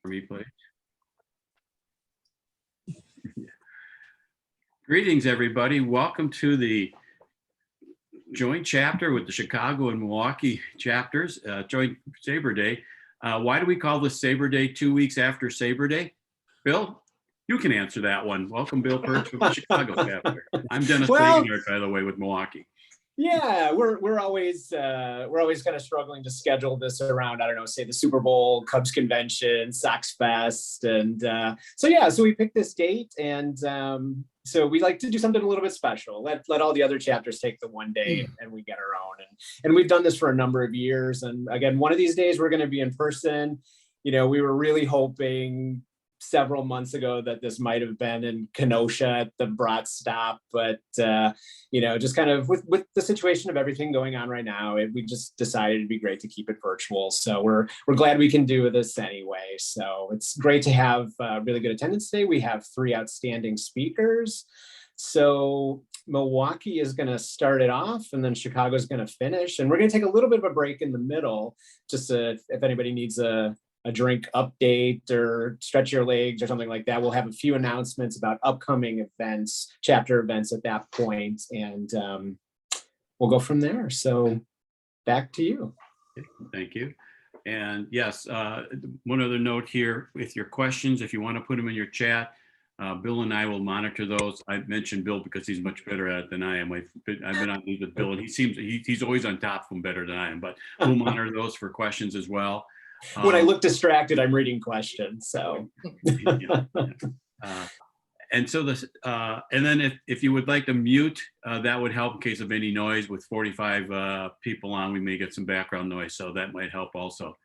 For me, please. Greetings, everybody. Welcome to the joint chapter with the Chicago and Milwaukee chapters, joint SABR Day. Why do we call this SABR Day 2 weeks after SABR Day? Bill, you can answer that one. Welcome, Bill Perch with the Chicago chapter. I'm Dennis Regenhart, by the way, with Milwaukee. Yeah, we're always kind of struggling to schedule this around, I don't know, say the Super Bowl, Cubs convention, Sox Fest, and so we picked this date, and so we like to do something a little bit special. Let all the other chapters take the one day, and we get our own. And we've done this for a number of years. And again, one of these days we're going to be in person. You know, we were really hoping several months ago that this might have been in Kenosha at the Brat stop, but you know, just kind of with the situation of everything going on right now, we just decided it'd be great to keep it virtual. So we're glad we can do this anyway. So it's great to have really good attendance today. We have 3 outstanding speakers. So Milwaukee is going to start it off, and then Chicago is going to finish, and we're going to take a little bit of a break in the middle, just if anybody needs a drink update or stretch your legs or something like that. We'll have a few announcements about upcoming events, chapter events at that point, and we'll go from there. So back to you. Thank you. And yes, one other note here with your questions, if you want to put them in your chat, Bill and I will monitor those. I mentioned Bill because he's much better at it than I am. I've been on these with Bill, and he's always on top of them better than I am, but we'll monitor those for questions as well. When I look distracted, I'm reading questions. So, and so this, and then if you would like to mute, that would help in case of any noise. With 45 people on, we may get some background noise, so that might help also.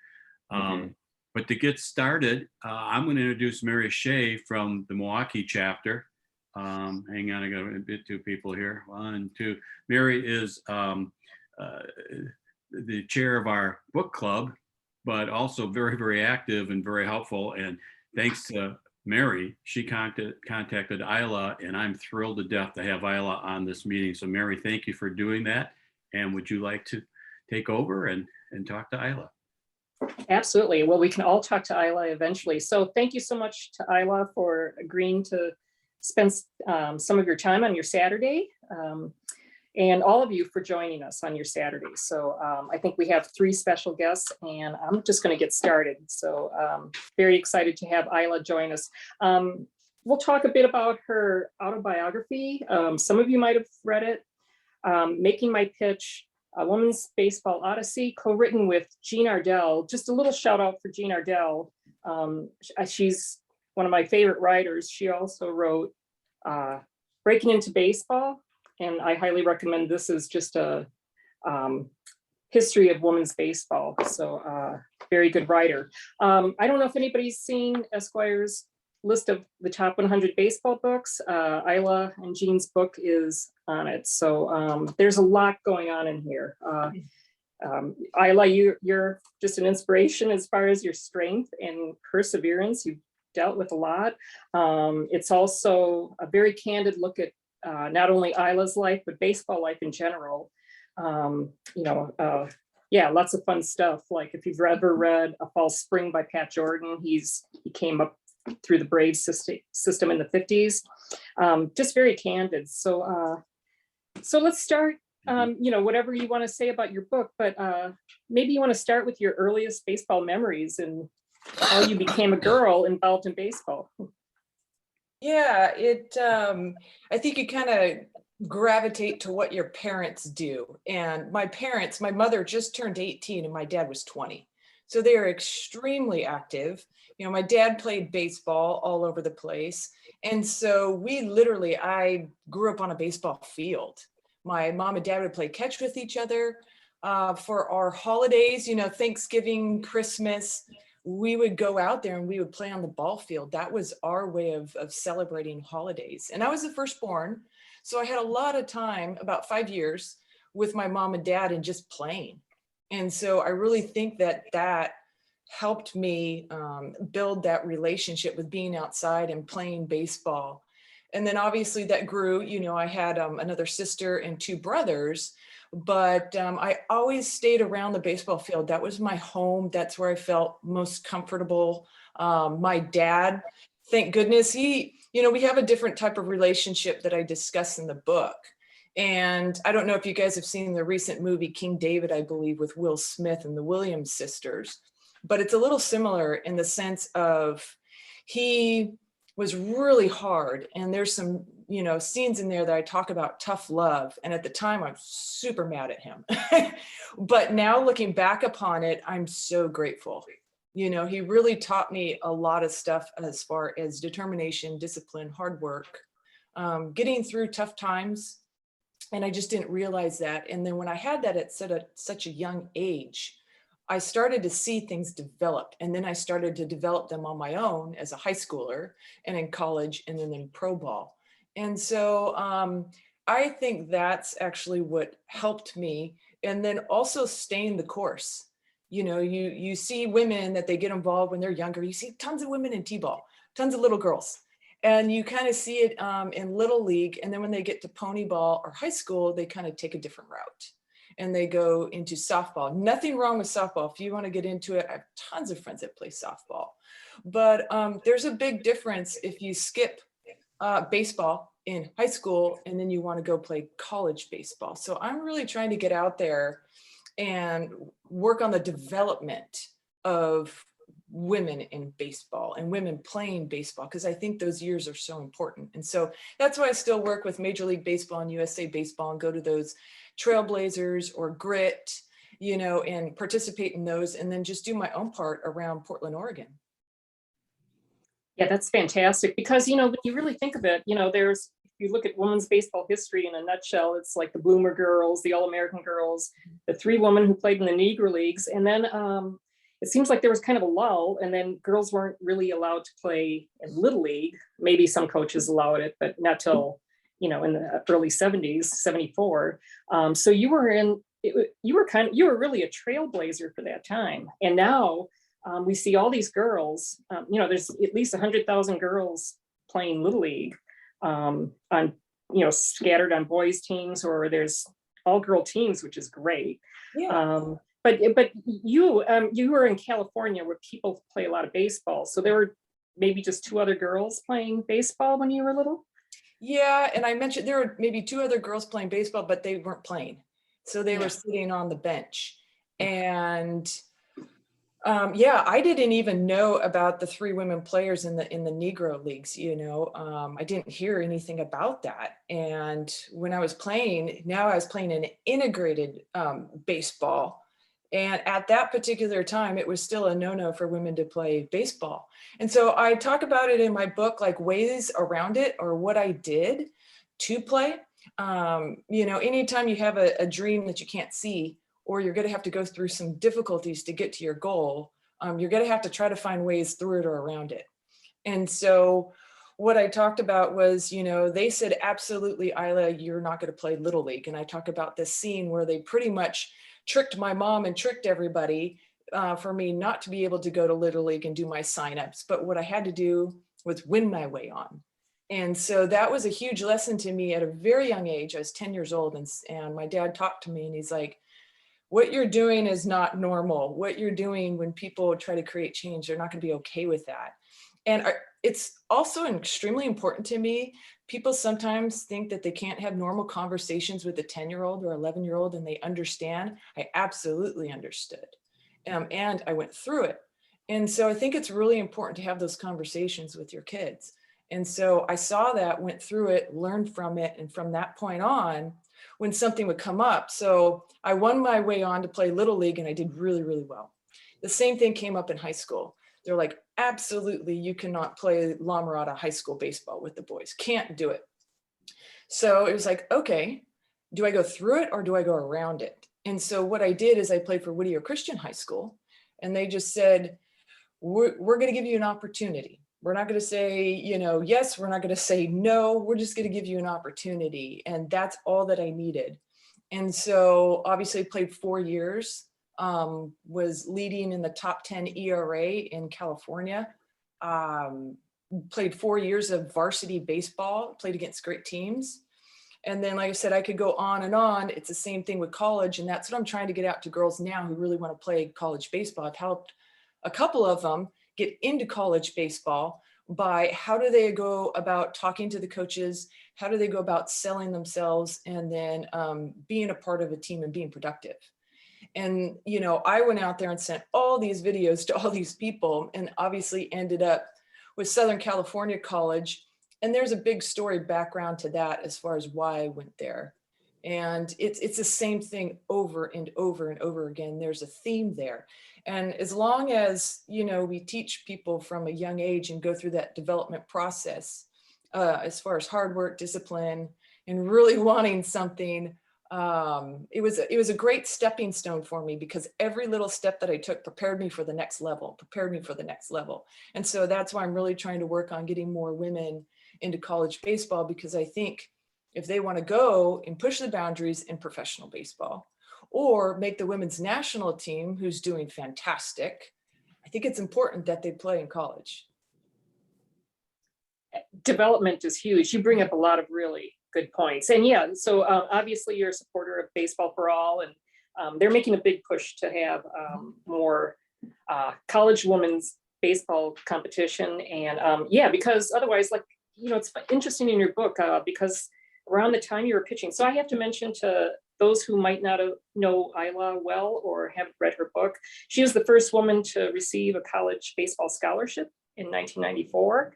But to get started, I'm going to introduce Mary Shea from the Milwaukee chapter. Hang on, I got a bit 2 people here. 1, 2. Mary is the chair of our book club, but also very, very active and very helpful. And thanks to Mary, she contacted Ila, and I'm thrilled to death to have Ila on this meeting. So Mary, thank you for doing that. And would you like to take over and talk to Ila? Absolutely. Well, we can all talk to Ila eventually. So thank you so much to Ila for agreeing to spend some of your time on your Saturday. And all of you for joining us on your Saturday. So I think we have 3 special guests, and I'm just going to get started. So very excited to have Ila join us. We'll talk a bit about her autobiography. Some of you might have read it, Making My Pitch, a Women's Baseball Odyssey, co-written with Jean Ardell. Just a little shout out for Jean Ardell. She's one of my favorite writers. She also wrote Breaking Into Baseball, and I highly recommend this as just a history of women's baseball. So very good writer. I don't know if anybody's seen Esquire's list of the top 100 baseball books. Ila and Jean's book is on it. So there's a lot going on in here. Ila, you're just an inspiration as far as your strength and perseverance. You've dealt with a lot. It's also a very candid look at not only Ila's life, but baseball life in general. Yeah, lots of fun stuff. Like if you've ever read A False Spring by Pat Jordan, he came up through the Braves system in the 50s. Just very candid. So let's start, whatever you want to say about your book, but maybe you want to start with your earliest baseball memories and how you became a girl involved in baseball. Yeah, I think you kind of gravitate to what your parents do. And my mother just turned 18 and my dad was 20. So they are extremely active. You know, my dad played baseball all over the place. And so I grew up on a baseball field. My mom and dad would play catch with each other for our holidays, Thanksgiving, Christmas. We would go out there and we would play on the ball field. That was our way of celebrating holidays. And I was the firstborn. So I had a lot of time, about 5 years, with my mom and dad and just playing. And so I really think that helped me build that relationship with being outside and playing baseball. And then obviously that grew, I had another sister and 2 brothers, but I always stayed around the baseball field. That was my home. That's where I felt most comfortable. My dad, thank goodness, we have a different type of relationship that I discuss in the book. And I don't know if you guys have seen the recent movie King David, I believe, with Will Smith and the Williams sisters, but it's a little similar in the sense of he was really hard. And there's some, scenes in there that I talk about tough love. And at the time, I'm super mad at him. But now looking back upon it, I'm so grateful. He really taught me a lot of stuff as far as determination, discipline, hard work, getting through tough times. And I just didn't realize that. And then when I had that at such a young age, I started to see things develop. And then I started to develop them on my own as a high schooler and in college and then in pro ball. And so I think that's actually what helped me. And then also staying the course. You see women that they get involved when they're younger. You see tons of women in t-ball, tons of little girls. And you kind of see it in Little League. And then when they get to pony ball or high school, they kind of take a different route and they go into softball. Nothing wrong with softball. If you want to get into it, I have tons of friends that play softball. But there's a big difference if you skip baseball in high school and then you want to go play college baseball. So I'm really trying to get out there and work on the development of women in baseball and women playing baseball, because I think those years are so important. And so that's why I still work with Major League Baseball and USA Baseball and go to those Trailblazers or Grit, and participate in those, and then just do my own part around Portland, Oregon. Yeah, that's fantastic, because, when you really think of it, if you look at women's baseball history in a nutshell, it's like the Bloomer girls, the All-American girls, the 3 women who played in the Negro Leagues. And then it seems like there was kind of a lull, and then girls weren't really allowed to play in Little League. Maybe some coaches allowed it, but not till, in the early 70s, 74. So you were really a trailblazer for that time. And now we see all these girls, there's at least 100,000 girls playing Little League on, scattered on boys teams, or there's all girl teams, which is great. Yeah. But you were in California where people play a lot of baseball. So there were maybe just 2 other girls playing baseball when you were little? Yeah, and I mentioned there were maybe 2 other girls playing baseball, but they weren't playing. So they were sitting on the bench. And I didn't even know about the 3 women players in the Negro Leagues. I didn't hear anything about that. And when I was playing, an integrated baseball. And at that particular time, it was still a no-no for women to play baseball. And so I talk about it in my book, like ways around it, or what I did to play. Anytime you have a dream that you can't see, or you're going to have to go through some difficulties to get to your goal, you're going to have to try to find ways through it or around it. And so what I talked about was, they said, absolutely, Ila, you're not going to play Little League. And I talk about this scene where they pretty much tricked my mom and tricked everybody for me not to be able to go to Little League and do my signups. But what I had to do was win my way on. And so that was a huge lesson to me at a very young age. I was 10 years old, and my dad talked to me and he's like, what you're doing is not normal. What you're doing, when people try to create change, they're not going to be okay with that. And it's also extremely important to me. People sometimes think that they can't have normal conversations with a 10-year-old or 11-year-old, and they understand. I absolutely understood. And I went through it. And so I think it's really important to have those conversations with your kids. And so I saw that, went through it, learned from it. And from that point on, when something would come up, so I won my way on to play Little League, and I did really, really well. The same thing came up in high school. They're like, absolutely, you cannot play La Mirada high school baseball with the boys. Can't do it. So it was like, okay, do I go through it or do I go around it? And so what I did is I played for Whittier Christian High School, and they just said, we're going to give you an opportunity. We're not going to say, yes, we're not going to say no, we're just going to give you an opportunity. And that's all that I needed. And so obviously played 4 years, was leading in the top 10 ERA in California, played 4 years of varsity baseball, played against great teams. And then, like I said, I could go on and on. It's the same thing with college. And that's what I'm trying to get out to girls now who really want to play college baseball. I've helped a couple of them get into college baseball by how do they go about talking to the coaches, how do they go about selling themselves, and then being a part of a team and being productive. And, you know, I went out there and sent all these videos to all these people, and obviously ended up with Southern California College. And there's a big story background to that as far as why I went there. And it's the same thing over and over and over again. There's a theme there. And as long as, you know, we teach people from a young age and go through that development process, as far as hard work, discipline, and really wanting something, it was a great stepping stone for me, because every little step that I took prepared me for the next level, And so that's why I'm really trying to work on getting more women into college baseball, because I think if they want to go and push the boundaries in professional baseball or make the women's national team, who's doing fantastic, I think it's important that they play in college. Development is huge. You bring up a lot of really good points. And yeah, so obviously you're a supporter of Baseball for All, and they're making a big push to have more college women's baseball competition. And yeah, because otherwise, like, you know, it's interesting in your book because around the time you were pitching. So I have to mention to those who might not know Ila well or haven't read her book, she was the first woman to receive a college baseball scholarship in 1994.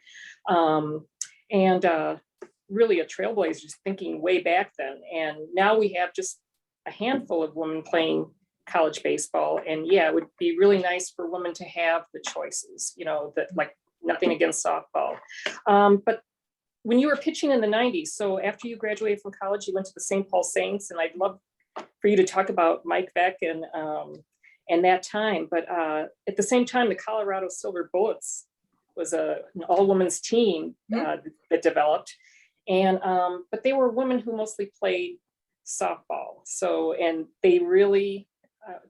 And really a trailblazer, just thinking way back then. And now we have just a handful of women playing college baseball. And yeah, it would be really nice for women to have the choices, you know, that, like, nothing against softball. But when you were pitching in the 90s, so after you graduated from college, you went to the St. Paul Saints, and I'd love for you to talk about Mike Veeck and that time. But at the same time, the Colorado Silver Bullets was an all-women's team that developed. And but they were women who mostly played softball. So, and they really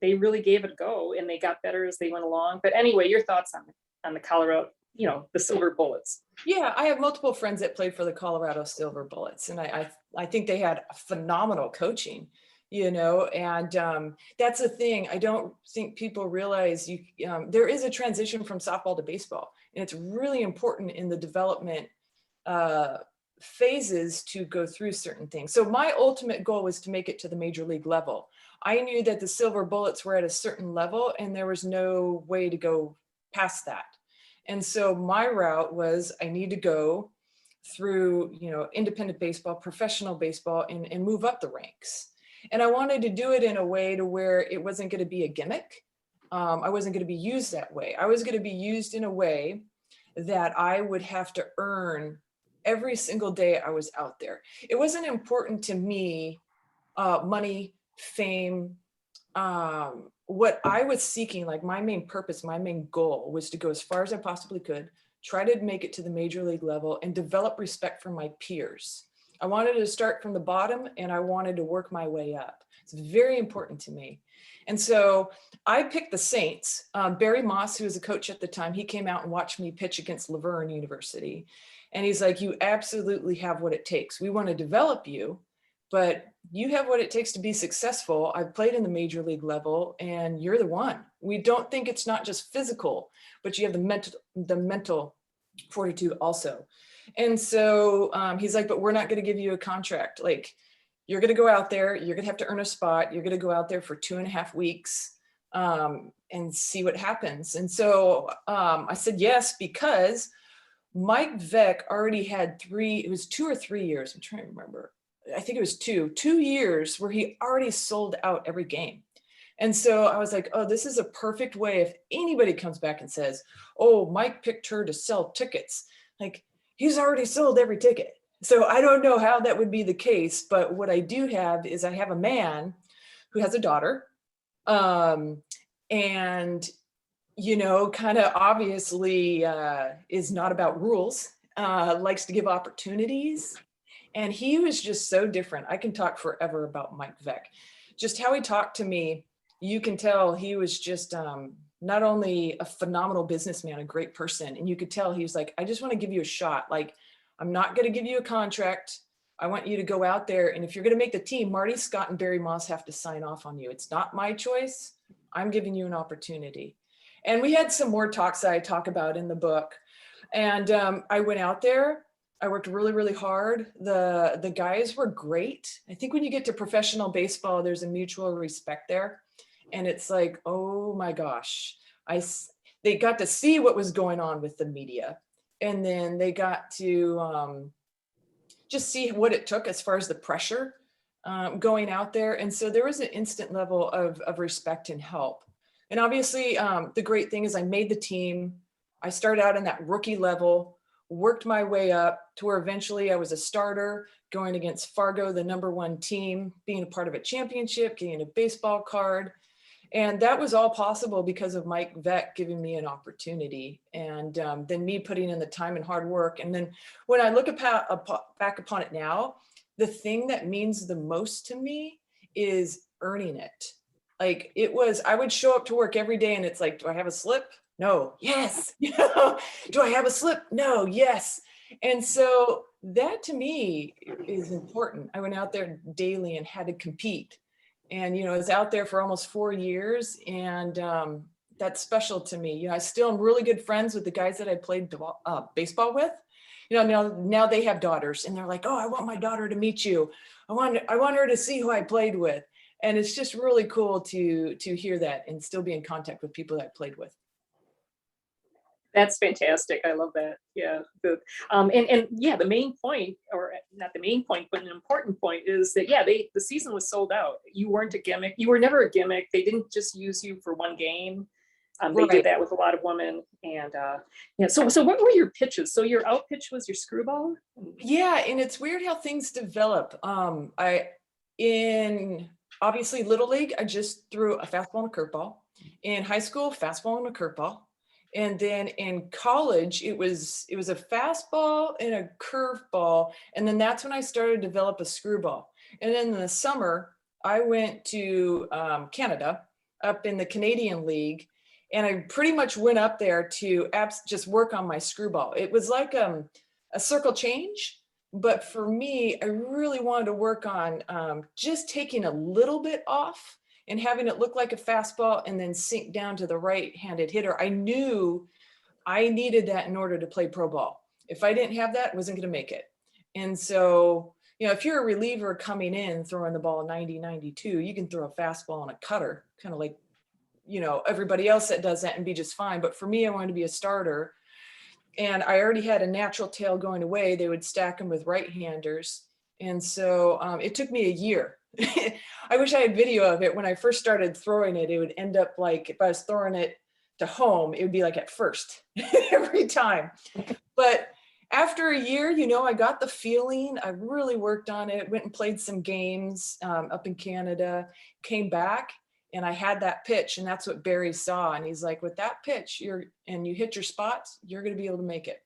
gave it a go, and they got better as they went along. But anyway, your thoughts on the Colorado, you know, the Silver Bullets? Yeah, I have multiple friends that played for the Colorado Silver Bullets, and I think they had phenomenal coaching, you know, and that's the thing. I don't think people realize there is a transition from softball to baseball, and it's really important in the development phases to go through certain things. So my ultimate goal was to make it to the major league level. I knew that the Silver Bullets were at a certain level, and there was no way to go past that. And so my route was, I need to go through, you know, independent baseball, professional baseball, and move up the ranks. And I wanted to do it in a way to where it wasn't going to be a gimmick. I wasn't going to be used that way. I was going to be used in a way that I would have to earn every single day I was out there. It wasn't important to me, money, fame. What I was seeking, like my main purpose, my main goal was to go as far as I possibly could, try to make it to the major league level, and develop respect for my peers. I wanted to start from the bottom, and I wanted to work my way up. It's very important to me. And so I picked the Saints. Barry Moss, who was a coach at the time, he came out and watched me pitch against Laverne University. And he's like, you absolutely have what it takes. We want to develop you, but you have what it takes to be successful. I've played in the major league level, and you're the one. We don't think it's not just physical, but you have the mental fortitude also. And so he's like, but we're not going to give you a contract. Like, you're going to go out there, you're going to have to earn a spot. You're going to go out there for 2.5 weeks and see what happens. And so I said yes, because Mike Veeck already had 2 or 3 years. I'm trying to remember. I think it was 2 years where he already sold out every game. And so I was like, oh, this is a perfect way. If anybody comes back and says, oh, Mike picked her to sell tickets, like, he's already sold every ticket. So I don't know how that would be the case. But what I do have is I have a man who has a daughter, and, you know, kind of obviously is not about rules, likes to give opportunities. And he was just so different. I can talk forever about Mike Veeck. Just how he talked to me, you can tell he was just not only a phenomenal businessman, a great person. And you could tell he was like, I just want to give you a shot. Like, I'm not going to give you a contract. I want you to go out there. And if you're going to make the team, Marty Scott and Barry Moss have to sign off on you. It's not my choice. I'm giving you an opportunity. And we had some more talks that I talk about in the book. And I went out there. I worked really, really hard. The guys were great. I think when you get to professional baseball, there's a mutual respect there. And it's like, oh my gosh, they got to see what was going on with the media. And then they got to just see what it took as far as the pressure going out there. And so there was an instant level of respect and help. And obviously, the great thing is I made the team. I started out in that rookie level, worked my way up to where eventually I was a starter going against Fargo, the #1 team, being a part of a championship, getting a baseball card. And that was all possible because of Mike Veck giving me an opportunity, and then me putting in the time and hard work. And then when I look back upon it now, the thing that means the most to me is earning it. Like it was, I would show up to work every day and it's like, do I have a slip? No. Yes. Do I have a slip? No. Yes. And so that to me is important. I went out there daily and had to compete. And, I was out there for almost 4 years, and that's special to me. I still am really good friends with the guys that I played baseball with. Now they have daughters, and they're like, oh, I want my daughter to meet you. I want her to see who I played with. And it's just really cool to hear that and still be in contact with people that I played with. That's fantastic. I love that. Yeah. And yeah, the main point, or not the main point, but an important point is that, yeah, the season was sold out. You weren't a gimmick. You were never a gimmick. They didn't just use you for one game. They did that with a lot of women. And yeah, so what were your pitches? So your out pitch was your screwball? Yeah, and it's weird how things develop. In obviously Little League, I just threw a fastball and a curveball. In high school, fastball and a curveball. And then in college, it was a fastball and a curveball. And then that's when I started to develop a screwball. And then in the summer, I went to Canada, up in the Canadian League. And I pretty much went up there to just work on my screwball. It was like a circle change. But for me, I really wanted to work on just taking a little bit off and having it look like a fastball and then sink down to the right-handed hitter. I knew I needed that in order to play pro ball. If I didn't have that, I wasn't going to make it. And so, if you're a reliever coming in, throwing the ball 90, 92, you can throw a fastball and a cutter, kind of like, everybody else that does that and be just fine. But for me, I wanted to be a starter. And I already had a natural tail going away. They would stack them with right-handers. And so it took me a year. I wish I had video of it. When I first started throwing it, it would end up like, if I was throwing it to home, it would be like at first every time. But after a year, I got the feeling. I really worked on it, went and played some games up in Canada, came back, and I had that pitch, and that's what Barry saw. And he's like, with that pitch, you hit your spots, you're going to be able to make it.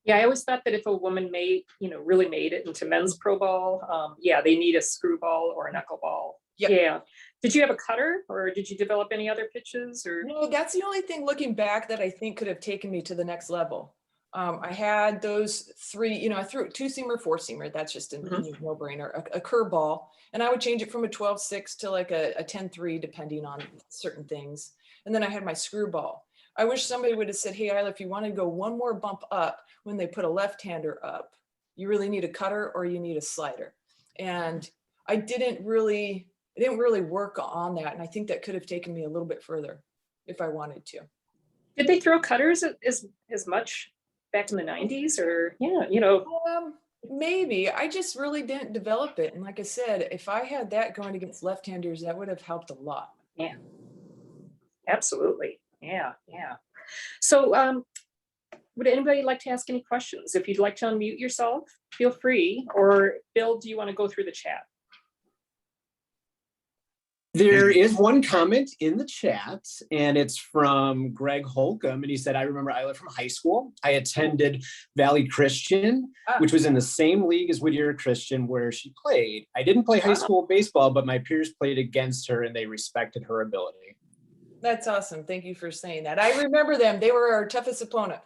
Yeah, I always thought that if a woman really made it into men's pro ball, they need a screwball or a knuckleball. Yep. Yeah. Did you have a cutter, or did you develop any other pitches? Or no, that's the only thing looking back that I think could have taken me to the next level. I had those three, I threw a 2-seamer, 4-seamer. That's just a no-brainer. A curveball, and I would change it from a 12-6 to like a 10-3, depending on certain things. And then I had my screwball. I wish somebody would have said, hey, Ila, if you want to go one more bump up when they put a left-hander up, you really need a cutter or you need a slider. And I didn't really work on that. And I think that could have taken me a little bit further if I wanted to. Did they throw cutters as much back in the 90s, or, maybe. I just really didn't develop it. And like I said, if I had that going against left-handers, that would have helped a lot. Yeah, absolutely. Yeah. So would anybody like to ask any questions? If you'd like to unmute yourself, feel free. Or Bill, do you want to go through the chat? There is one comment in the chat, and it's from Greg Holcomb, and he said, I remember Ila from high school. I attended Valley Christian, which was in the same league as Whittier Christian, where she played. I didn't play high school baseball, but my peers played against her, and they respected her ability. That's awesome. Thank you for saying that. I remember them. They were our toughest opponent.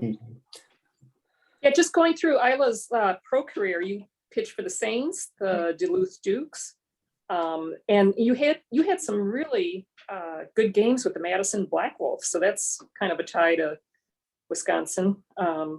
Yeah, just going through Ila's pro career, you pitched for the Saints, the Duluth Dukes, And you had some really good games with the Madison Black Wolves. So that's kind of a tie to Wisconsin.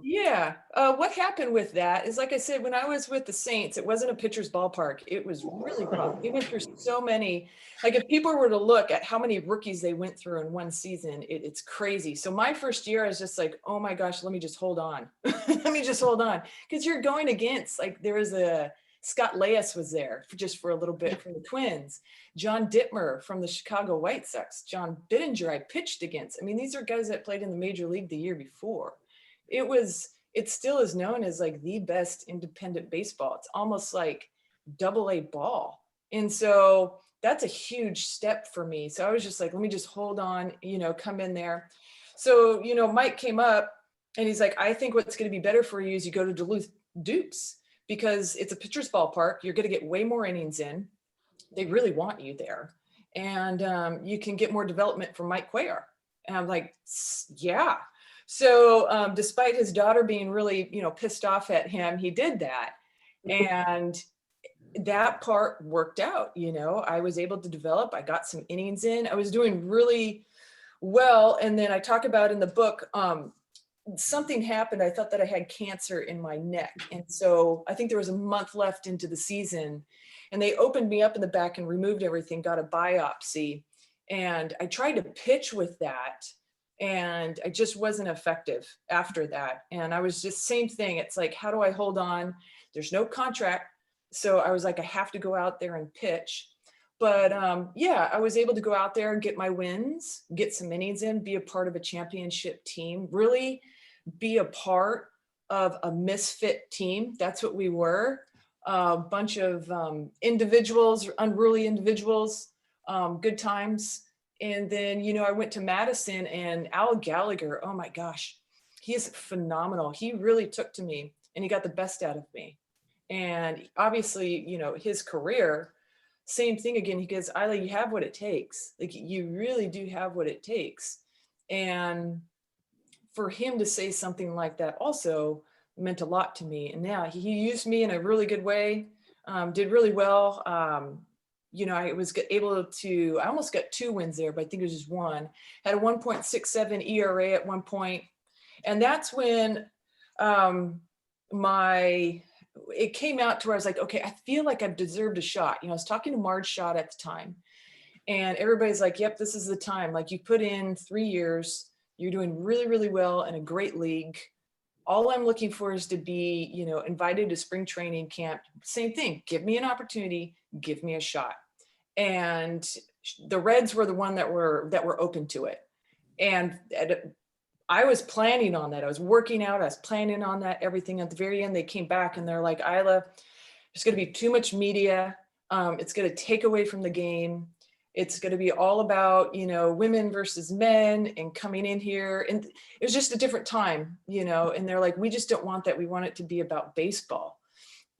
Yeah. What happened with that is, like I said, when I was with the Saints, it wasn't a pitcher's ballpark. It was really rough. It went through so many, like if people were to look at how many rookies they went through in one season, it's crazy. So my first year, I was just like, oh my gosh, let me just hold on. Let me just hold on. Because you're going against, like, there was Scott Leyes was there just for a little bit from the Twins. John Dittmer from the Chicago White Sox. John Bittinger I pitched against. I mean, these are guys that played in the major league the year before. It still is known as like the best independent baseball. It's almost like AA ball. And so that's a huge step for me. So I was just like, let me just hold on, come in there. So, Mike came up and he's like, I think what's going to be better for you is you go to Duluth Dukes, because it's a pitcher's ballpark. You're going to get way more innings in. They really want you there. And you can get more development from Mike Cuellar. And I'm like, yeah. So despite his daughter being really, pissed off at him, he did that. And that part worked out. I was able to develop. I got some innings in. I was doing really well. And then I talk about in the book, something happened. I thought that I had cancer in my neck. And so I think there was a month left into the season, and they opened me up in the back and removed everything, got a biopsy. And I tried to pitch with that, and I just wasn't effective after that. And I was just same thing. It's like, how do I hold on? There's no contract. So I was like, I have to go out there and pitch. But I was able to go out there and get my wins, get some innings in, be a part of a championship team, really be a part of a misfit team. That's what we were. A bunch of individuals, unruly individuals, good times. And then, I went to Madison, and Al Gallagher, oh my gosh, he is phenomenal. He really took to me, and he got the best out of me. And obviously, his career, same thing again. He goes, Ila, you have what it takes. Like, you really do have what it takes. And for him to say something like that also meant a lot to me. And now he used me in a really good way, did really well. I was able to, I almost got 2 wins there, but I think it was just 1. Had a 1.67 ERA at one point. And that's when it came out to where I was like, okay, I feel like I've deserved a shot. I was talking to Marge Schott at the time, and everybody's like, yep, this is the time. Like, you put in 3 years, you're doing really, really well in a great league. All I'm looking for is to be, invited to spring training camp. Same thing. Give me an opportunity, give me a shot. And the Reds were the one that were open to it. And I was planning on that. I was working out. I was planning on that, everything. At the very end, they came back and they're like, Ila, there's going to be too much media. It's going to take away from the game. It's going to be all about, women versus men and coming in here. And it was just a different time, and they're like, we just don't want that. We want it to be about baseball.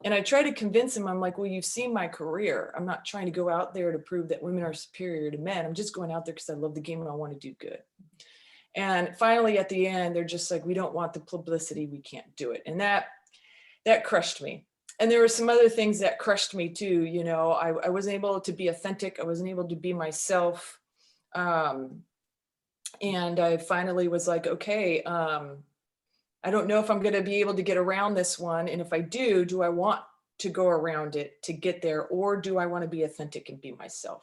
And I try to convince them. I'm like, well, you've seen my career. I'm not trying to go out there to prove that women are superior to men. I'm just going out there because I love the game and I want to do good. And finally, at the end, they're just like, we don't want the publicity. We can't do it. And that crushed me. And there were some other things that crushed me too. I wasn't able to be authentic. I wasn't able to be myself. And I finally was like, okay, I don't know if I'm going to be able to get around this one. And if I do I want to go around it to get there? Or do I want to be authentic and be myself?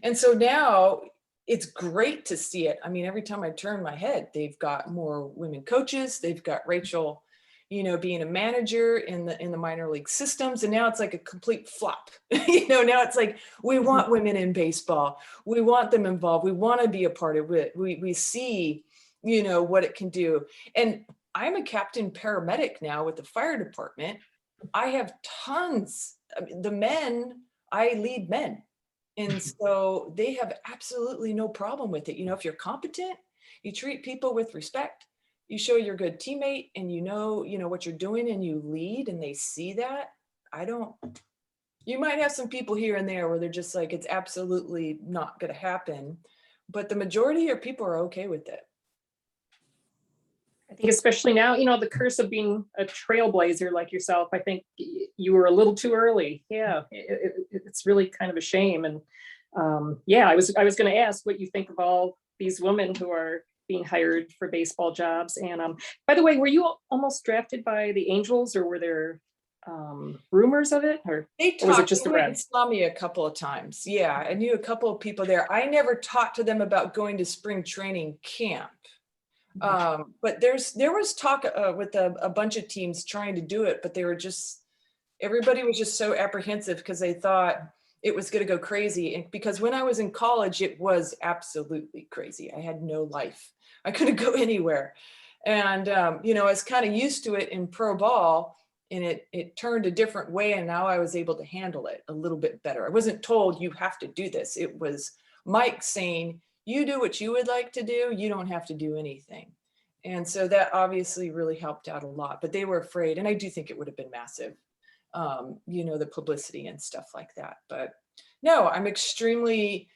And so now it's great to see it. I mean, every time I turn my head, they've got more women coaches. They've got Rachel, being a manager in the minor league systems. And now it's like a complete flop. Now it's like, we want women in baseball. We want them involved. We want to be a part of it. We see, what it can do. And I'm a captain paramedic now with the fire department. I have tons. The men, I lead men. And so they have absolutely no problem with it. If you're competent, you treat people with respect, you show you're a good teammate, and you know what you're doing, and you lead, and they see that. You might have some people here and there where they're just like, it's absolutely not going to happen. But the majority of people are okay with it. I think especially now, the curse of being a trailblazer like yourself, I think you were a little too early. Yeah, it's really kind of a shame. And yeah, I was going to ask what you think of all these women who are being hired for baseball jobs. And by the way, were you almost drafted by the Angels, or were there rumors of it, or was it just a They saw me a couple of times? Yeah, I knew a couple of people there. I never talked to them about going to spring training camp. But there was talk with a bunch of teams trying to do it, but they were everybody was just so apprehensive because they thought it was going to go crazy. And because when I was in college, it was absolutely crazy. I had no life. I couldn't go anywhere. And, I was kind of used to it in pro ball, and it turned a different way. And now I was able to handle it a little bit better. I wasn't told you have to do this. It was Mike saying, you do what you would like to do. You don't have to do anything. And so that obviously really helped out a lot, but they were afraid. And I do think it would have been massive, the publicity and stuff like that. But no, I'm extremely,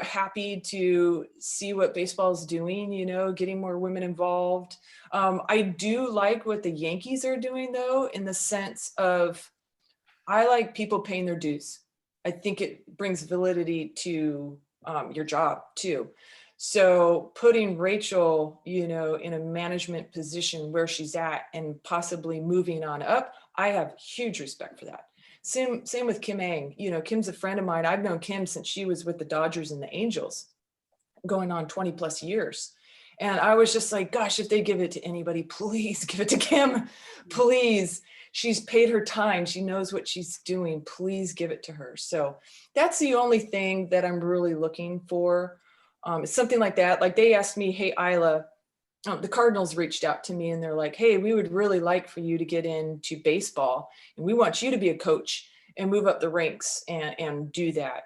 happy to see what baseball is doing, getting more women involved. I do like what the Yankees are doing, though, in the sense of I like people paying their dues. I think it brings validity to your job too. So putting Rachel, in a management position where she's at and possibly moving on up, I have huge respect for that. Same with Kim Ang. Kim's a friend of mine. I've known Kim since she was with the Dodgers and the Angels, going on 20 plus years. And I was just like, gosh, if they give it to anybody, please give it to Kim, please. She's paid her time. She knows what she's doing. Please give it to her. So that's the only thing that I'm really looking for. Something like that. Like they asked me, hey, Ila, the Cardinals reached out to me and they're like, hey, we would really like for you to get into baseball. And we want you to be a coach and move up the ranks and do that.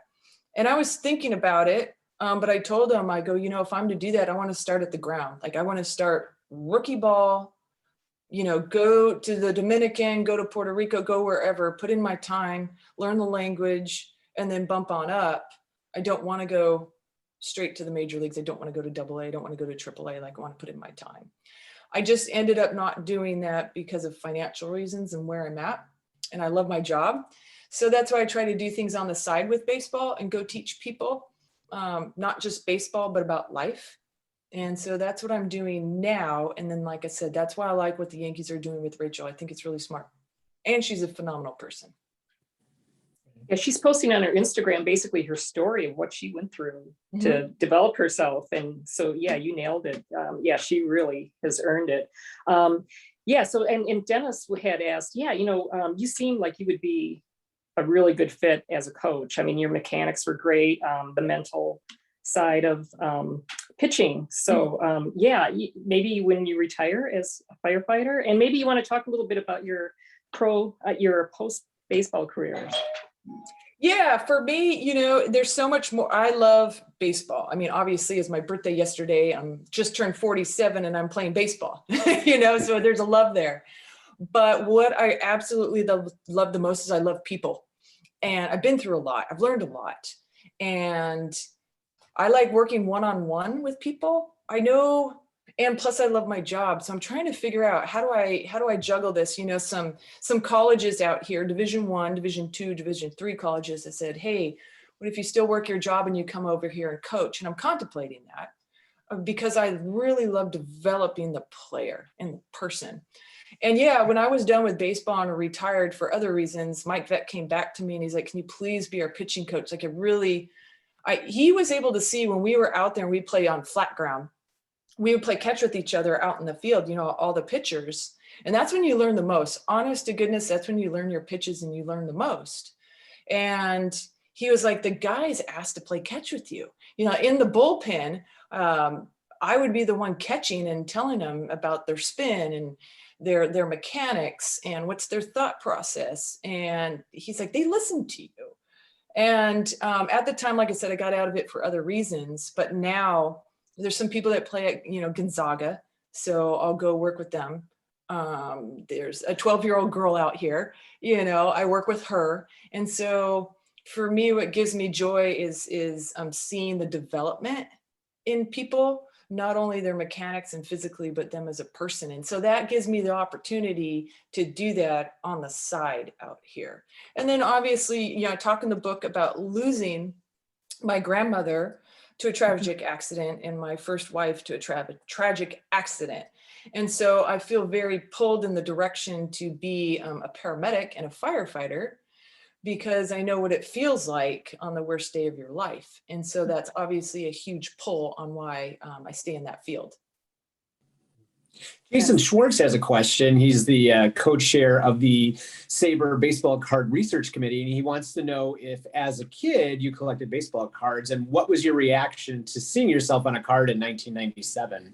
And I was thinking about it, but I told them, I go, if I'm to do that, I want to start at the ground. Like I want to start rookie ball, go to the Dominican, go to Puerto Rico, go wherever, put in my time, learn the language, and then bump on up. I don't want to go straight to the major leagues. I don't want to go to AA. I don't want to go to AAA. Like I want to put in my time. I just ended up not doing that because of financial reasons and where I'm at. And I love my job. So that's why I try to do things on the side with baseball and go teach people, not just baseball, but about life. And so that's what I'm doing now. And then, like I said, that's why I like what the Yankees are doing with Rachel. I think it's really smart. And she's a phenomenal person. Yeah, she's posting on her Instagram basically her story of what she went through to develop herself. And so, yeah, you nailed it. Yeah, she really has earned it. Yeah, so, and Dennis had asked, yeah, you seem like you would be a really good fit as a coach. I mean, your mechanics were great, the mental side of pitching. So, yeah, maybe when you retire as a firefighter, and maybe you want to talk a little bit about your post-baseball careers. Yeah, for me, there's so much more. I love baseball. I mean, obviously, it's my birthday yesterday. I'm just turned 47 and I'm playing baseball, so there's a love there. But what I absolutely love the most is I love people. And I've been through a lot. I've learned a lot. And I like working one-on-one with people. I know, and plus I love my job. So I'm trying to figure out how do I juggle this? Some colleges out here, Division I, Division II, Division III colleges that said, hey, what if you still work your job and you come over here and coach? And I'm contemplating that because I really love developing the player and the person. And yeah, when I was done with baseball and retired for other reasons, Mike Vett came back to me and he's like, can you please be our pitching coach? Like he was able to see when we were out there and we play on flat ground, we would play catch with each other out in the field, all the pitchers. And that's when you learn the most. Honest to goodness, that's when you learn your pitches and you learn the most. And he was like, the guys asked to play catch with you. In the bullpen, I would be the one catching and telling them about their spin and their mechanics and what's their thought process. And he's like, they listen to you. And at the time, like I said, I got out of it for other reasons, but now there's some people that play at, Gonzaga. So I'll go work with them. There's a 12-year-old girl out here, I work with her. And so for me, what gives me joy is seeing the development in people not only their mechanics and physically, but them as a person. And so that gives me the opportunity to do that on the side out here. And then obviously, you know, I talk in the book about losing my grandmother to a tragic accident and my first wife to a tragic accident. And so I feel very pulled in the direction to be a paramedic and a firefighter, because I know what it feels like on the worst day of your life. And so that's obviously a huge pull on why I stay in that field. Jason Schwartz has a question. He's the co-chair of the SABR Baseball Card Research Committee, and he wants to know if, as a kid, you collected baseball cards, and what was your reaction to seeing yourself on a card in 1997?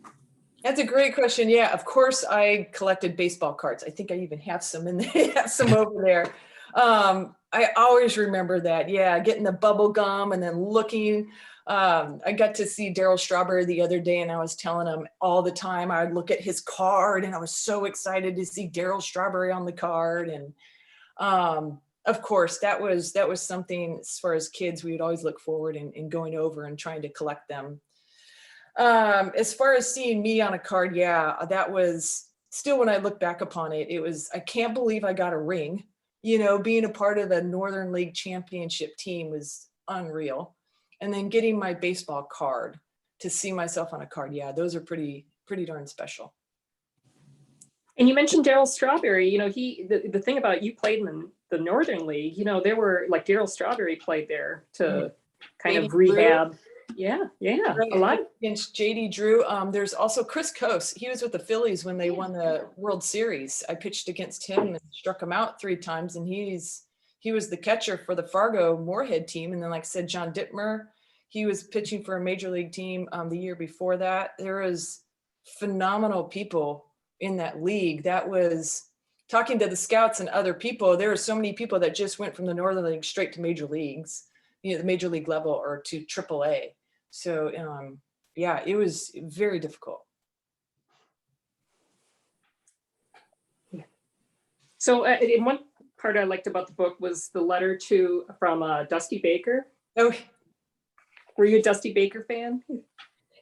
That's a great question. Yeah, of course I collected baseball cards. I think I even have some in there, have some over there. I always remember that. Yeah, getting the bubble gum and then looking. I got to see Darryl Strawberry the other day, and I was telling him all the time I would look at his card, and I was so excited to see Darryl Strawberry on the card. And of course, that was something, as far as kids, we would always look forward in going over and trying to collect them. As far as seeing me on a card, yeah, that was still, when I look back upon it, it was, I can't believe I got a ring. You know, being a part of a Northern League championship team was unreal. And then getting my baseball card, to see myself on a card, yeah, those are pretty darn special. And you mentioned Darryl Strawberry. You know, the thing about, you played in the Northern League, you know, there were, like, Darryl Strawberry played there to kind of rehab. Yeah, right. A lot. Against JD Drew. There's also Chris Coase. He was with the Phillies when they won the World Series. I pitched against him and struck him out 3 times, and he was the catcher for the Fargo Moorhead team. And then, like I said, John Dittmer, he was pitching for a major league team the year before that. There was phenomenal people in that league. That was, talking to the scouts and other people, there were so many people that just went from the Northern League straight to major leagues, you know, the major league level, or to AAA. So yeah, it was very difficult. Yeah. So in one part I liked about the book was the letter from Dusty Baker. Oh, were you a Dusty Baker fan?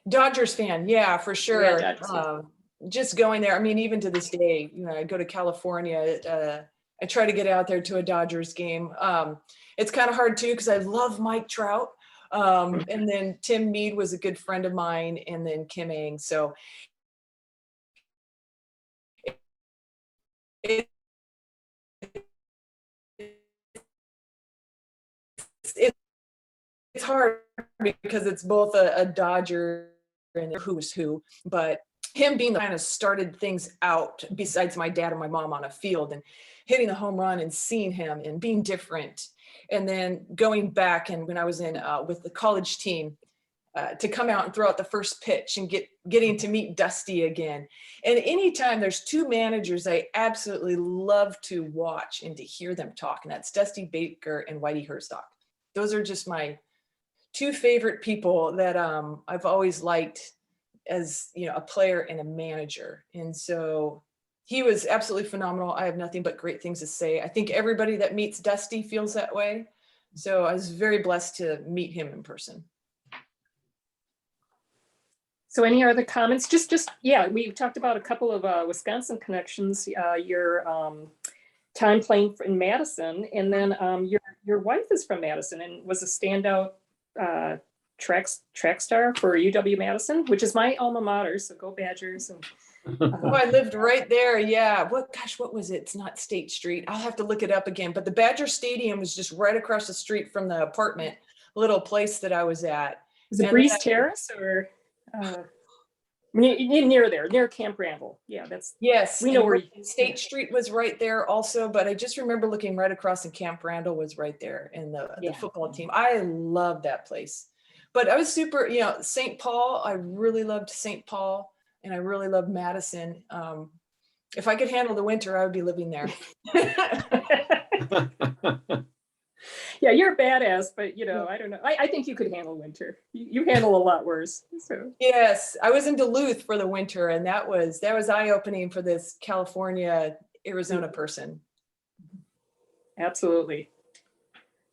Dodgers fan, yeah, for sure. Yeah, just going there, I mean, even to this day, you know, I go to California, I try to get out there to a Dodgers game. It's kind of hard too, because I love Mike Trout. And then Tim Mead was a good friend of mine, and then Kim Ng. So it's hard because it's both a Dodger and who's who, but him being the kind of started things out, besides my dad and my mom, on a field and hitting the home run and seeing him and being different. And then going back, and when I was in with the college team, to come out and throw out the first pitch and getting to meet Dusty again. And anytime there's 2 managers I absolutely love to watch and to hear them talk, and that's Dusty Baker and Whitey Herzog. Those are just my 2 favorite people that I've always liked as, you know, a player and a manager. And so he was absolutely phenomenal. I have nothing but great things to say. I think everybody that meets Dusty feels that way. So I was very blessed to meet him in person. So any other comments? Just yeah, we talked about a couple of Wisconsin connections, your time playing in Madison, and then your wife is from Madison and was a standout track star for UW-Madison, which is my alma mater, so go Badgers. And oh, I lived right there. Yeah. What was it? It's not State Street. I'll have to look it up again. But the Badger Stadium was just right across the street from the apartment little place that I was at. Is it Breeze Terrace or near there, near Camp Randall? Yeah, that's, yes. We know where State Street was right there also, but I just remember looking right across, and Camp Randall was right there, and the football team. I love that place. But I was super, you know, St. Paul, I really loved St. Paul, and I really loved Madison. If I could handle the winter, I would be living there. Yeah, you're a badass, but you know, I don't know. I think you could handle winter. You handle a lot worse. So yes, I was in Duluth for the winter, and that was eye-opening for this California, Arizona person. Absolutely.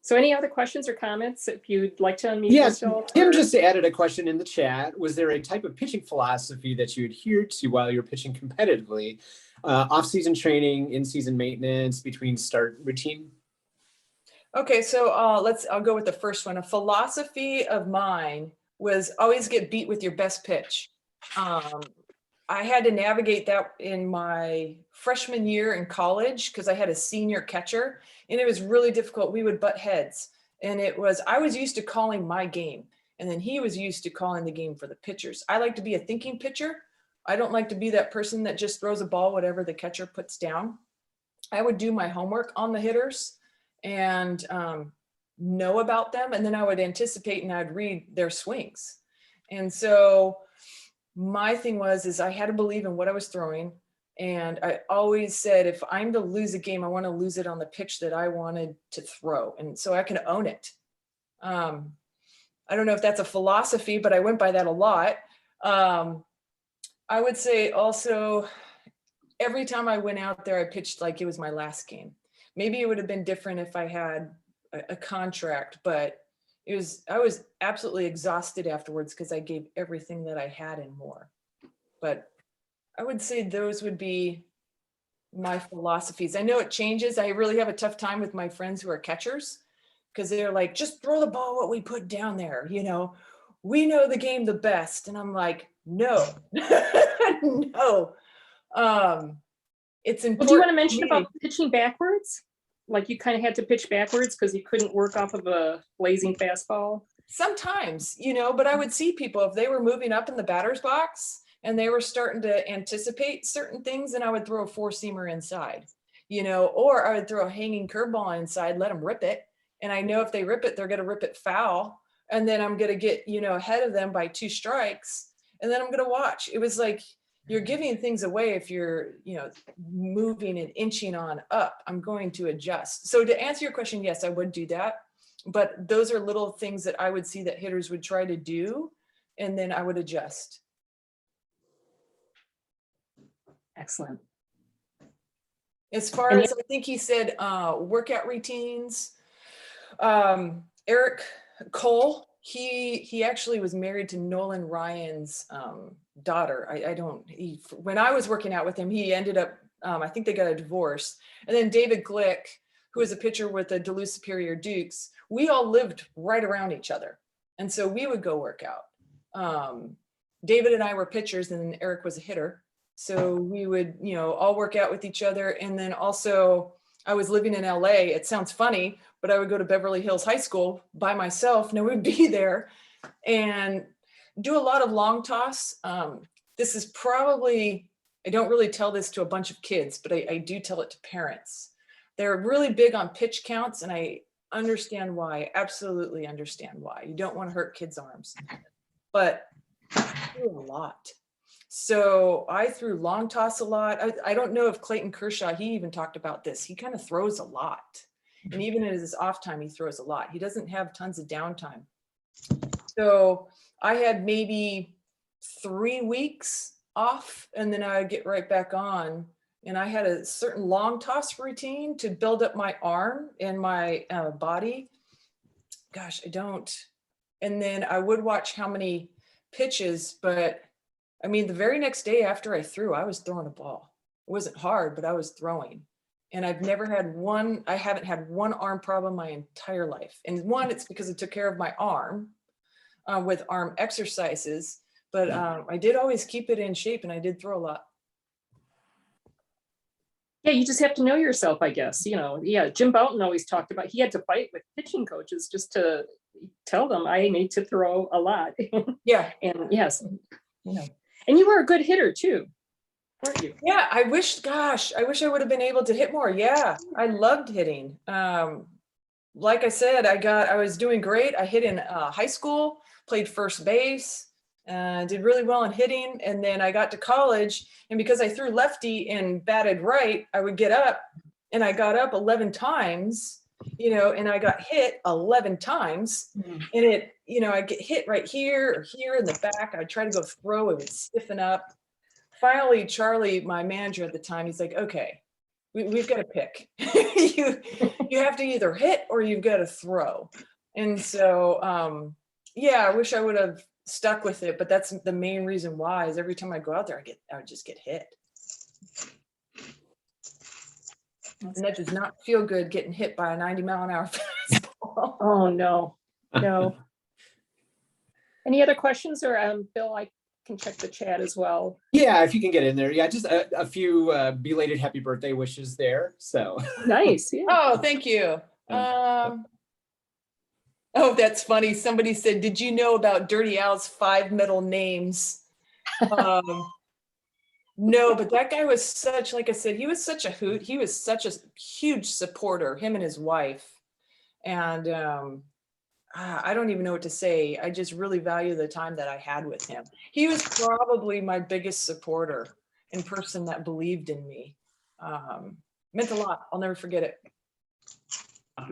So any other questions or comments if you'd like to unmute Yes, yourself? Tim just added a question in the chat. Was there a type of pitching philosophy that you adhered to while you're pitching competitively? Off-season training, in-season maintenance, between start routine? Okay, so I'll go with the first one. A philosophy of mine was always get beat with your best pitch. I had to navigate that in my freshman year in college because I had a senior catcher and it was really difficult. We would butt heads and I was used to calling my game and then he was used to calling the game for the pitchers. I like to be a thinking pitcher. I don't like to be that person that just throws a ball, whatever the catcher puts down. I would do my homework on the hitters and know about them. And then I would anticipate and I'd read their swings. And so my thing is I had to believe in what I was throwing. And I always said, if I'm to lose a game, I want to lose it on the pitch that I wanted to throw. And so I can own it. I don't know if that's a philosophy, but I went by that a lot. I would say also, every time I went out there, I pitched like it was my last game. Maybe it would have been different if I had a contract, but I was absolutely exhausted afterwards because I gave everything that I had and more. But I would say those would be my philosophies. I know it changes. I really have a tough time with my friends who are catchers because they're like, just throw the ball what we put down there. You know, we know the game the best. And I'm like, no, no. It's important. Well, do you want to mention about pitching backwards? Like you kind of had to pitch backwards because you couldn't work off of a blazing fastball? Sometimes, you know, but I would see people if they were moving up in the batter's box and they were starting to anticipate certain things, and I would throw a four-seamer inside, you know, or I would throw a hanging curveball inside, let them rip it. And I know if they rip it, they're going to rip it foul. And then I'm going to get, you know, ahead of them by 2 strikes. And then I'm going to watch. It was like, you're giving things away if you're, you know, moving and inching on up. I'm going to adjust. So to answer your question, yes, I would do that. But those are little things that I would see that hitters would try to do, and then I would adjust. Excellent. As far as I think he said, workout routines. Eric Cole, he actually was married to Nolan Ryan's daughter. When I was working out with him, he ended up, I think they got a divorce. And then David Glick, who was a pitcher with the Duluth Superior Dukes, we all lived right around each other. And so we would go work out. David and I were pitchers and Eric was a hitter. So we would, you know, all work out with each other. And then also I was living in LA. It sounds funny, but I would go to Beverly Hills High School by myself and I would be there and do a lot of long toss. This is probably, I don't really tell this to a bunch of kids, but I do tell it to parents. They're really big on pitch counts and I understand why, absolutely understand why. You don't want to hurt kids' arms, but I do a lot. So I threw long toss a lot. I don't know if Clayton Kershaw, he even talked about this. He kind of throws a lot. And even in his off time, he throws a lot. He doesn't have tons of downtime. So I had maybe 3 weeks off and then I would get right back on. And I had a certain long toss routine to build up my arm and my body. Gosh, I don't. And then I would watch how many pitches, but I mean, the very next day after I threw, I was throwing a ball. It wasn't hard, but I was throwing. And I haven't had one arm problem my entire life. And one, it's because I took care of my arm with arm exercises, but I did always keep it in shape and I did throw a lot. Yeah, you just have to know yourself, I guess. You know, yeah, Jim Bouton always talked about, he had to fight with pitching coaches just to tell them I need to throw a lot. Yeah. And yes, you know, and you were a good hitter too, weren't you? Yeah, I wish I would have been able to hit more. Yeah, I loved hitting. Like I said, I was doing great. I hit in high school, played first base, did really well in hitting. And then I got to college, and because I threw lefty and batted right, I would get up, and I got up 11 times, you know, and I got hit 11 times. And it, you know, I get hit right here or here in the back. I'd try to go throw, it would stiffen up. Finally, Charlie, my manager at the time, he's like, okay, we've got to pick. you have to either hit or you've got to throw. And so, yeah, I wish I would have stuck with it, but that's the main reason why is every time I go out there, I would just get hit. And that does not feel good getting hit by a 90-mile-an-hour fastball. Oh, no, no. Any other questions, or Bill, I can check the chat as well. Yeah, if you can get in there. Yeah, just a few belated happy birthday wishes there. So Nice. Yeah. Oh, thank you. Oh, that's funny. Somebody said, did you know about Dirty Al's 5 middle names? No, but that guy was such, like I said, he was such a hoot. He was such a huge supporter, him and his wife. And I don't even know what to say. I just really value the time that I had with him. He was probably my biggest supporter and person that believed in me. Meant a lot. I'll never forget it.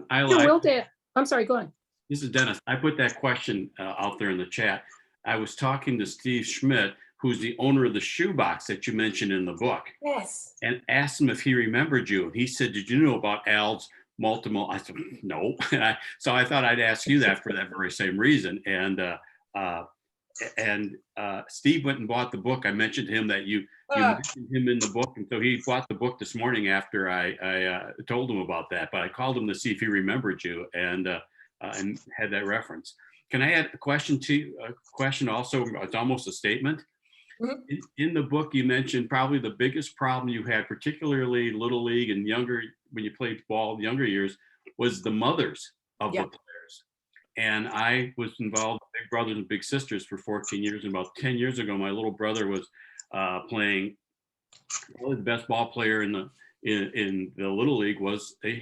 I'm sorry, go on. This is Dennis. I put that question out there in the chat. I was talking to Steve Schmidt, who's the owner of the shoebox that you mentioned in the book. Yes. And asked him if he remembered you. He said, did you know about Al's multiple? I said, no. So I thought I'd ask you that for that very same reason. And Steve went and bought the book. I mentioned to him that you mentioned him in the book. And so he bought the book this morning after I told him about that. But I called him to see if he remembered you and had that reference. Can I add a question also? It's almost a statement. Mm-hmm. In the book, you mentioned probably the biggest problem you had, particularly Little League and younger, when you played ball in younger years, was the mothers of the players. And I was involved with Big Brothers and Big Sisters for 14 years. And about 10 years ago, my little brother was playing, probably the best ball player in the Little League was a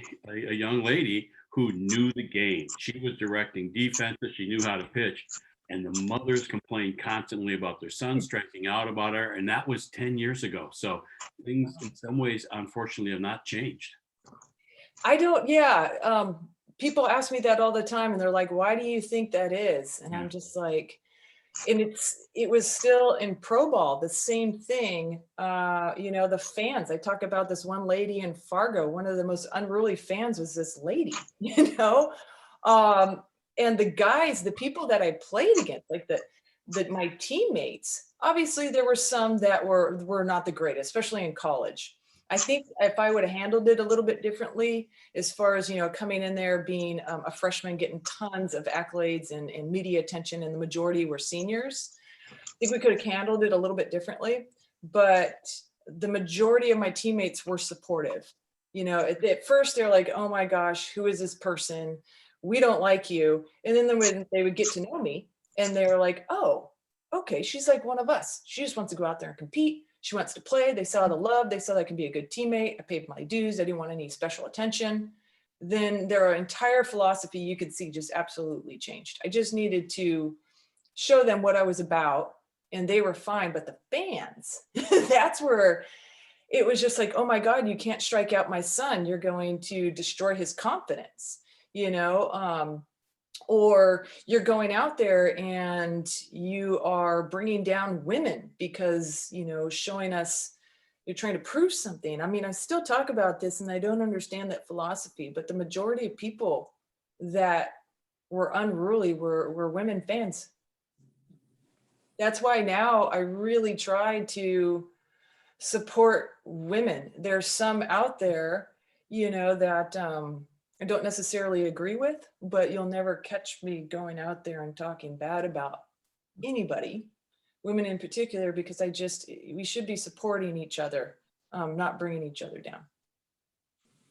young lady who knew the game. She was directing defenses. She knew how to pitch. And the mothers complained constantly about their son striking out about her. And that was 10 years ago. So things in some ways, unfortunately, have not changed. People ask me that all the time and they're like, why do you think that is? And I'm just like, and it was still in pro ball, the same thing. The fans, I talk about this one lady in Fargo, one of the most unruly fans was this lady, and the guys, the people that I played against, like my teammates, obviously there were some that were not the greatest, especially in college. I think if I would have handled it a little bit differently, as far as, coming in there, being a freshman, getting tons of accolades and media attention, and the majority were seniors, I think we could have handled it a little bit differently. But the majority of my teammates were supportive. At first they're like, oh my gosh, who is this person? We don't like you. And then when they would get to know me and they were like, oh, okay, she's like one of us. She just wants to go out there and compete. She wants to play. They saw the love. They saw that I can be a good teammate. I paid my dues. I didn't want any special attention. Then their entire philosophy, you could see, just absolutely changed. I just needed to show them what I was about and they were fine. But the fans, that's where it was just like, oh my God, you can't strike out my son. You're going to destroy his confidence. Or you're going out there and you are bringing down women because, showing us you're trying to prove something. I mean, I still talk about this and I don't understand that philosophy, but the majority of people that were unruly were women fans. That's why now I really try to support women. There's some out there, that I don't necessarily agree with, but you'll never catch me going out there and talking bad about anybody, women in particular, because we should be supporting each other, not bringing each other down.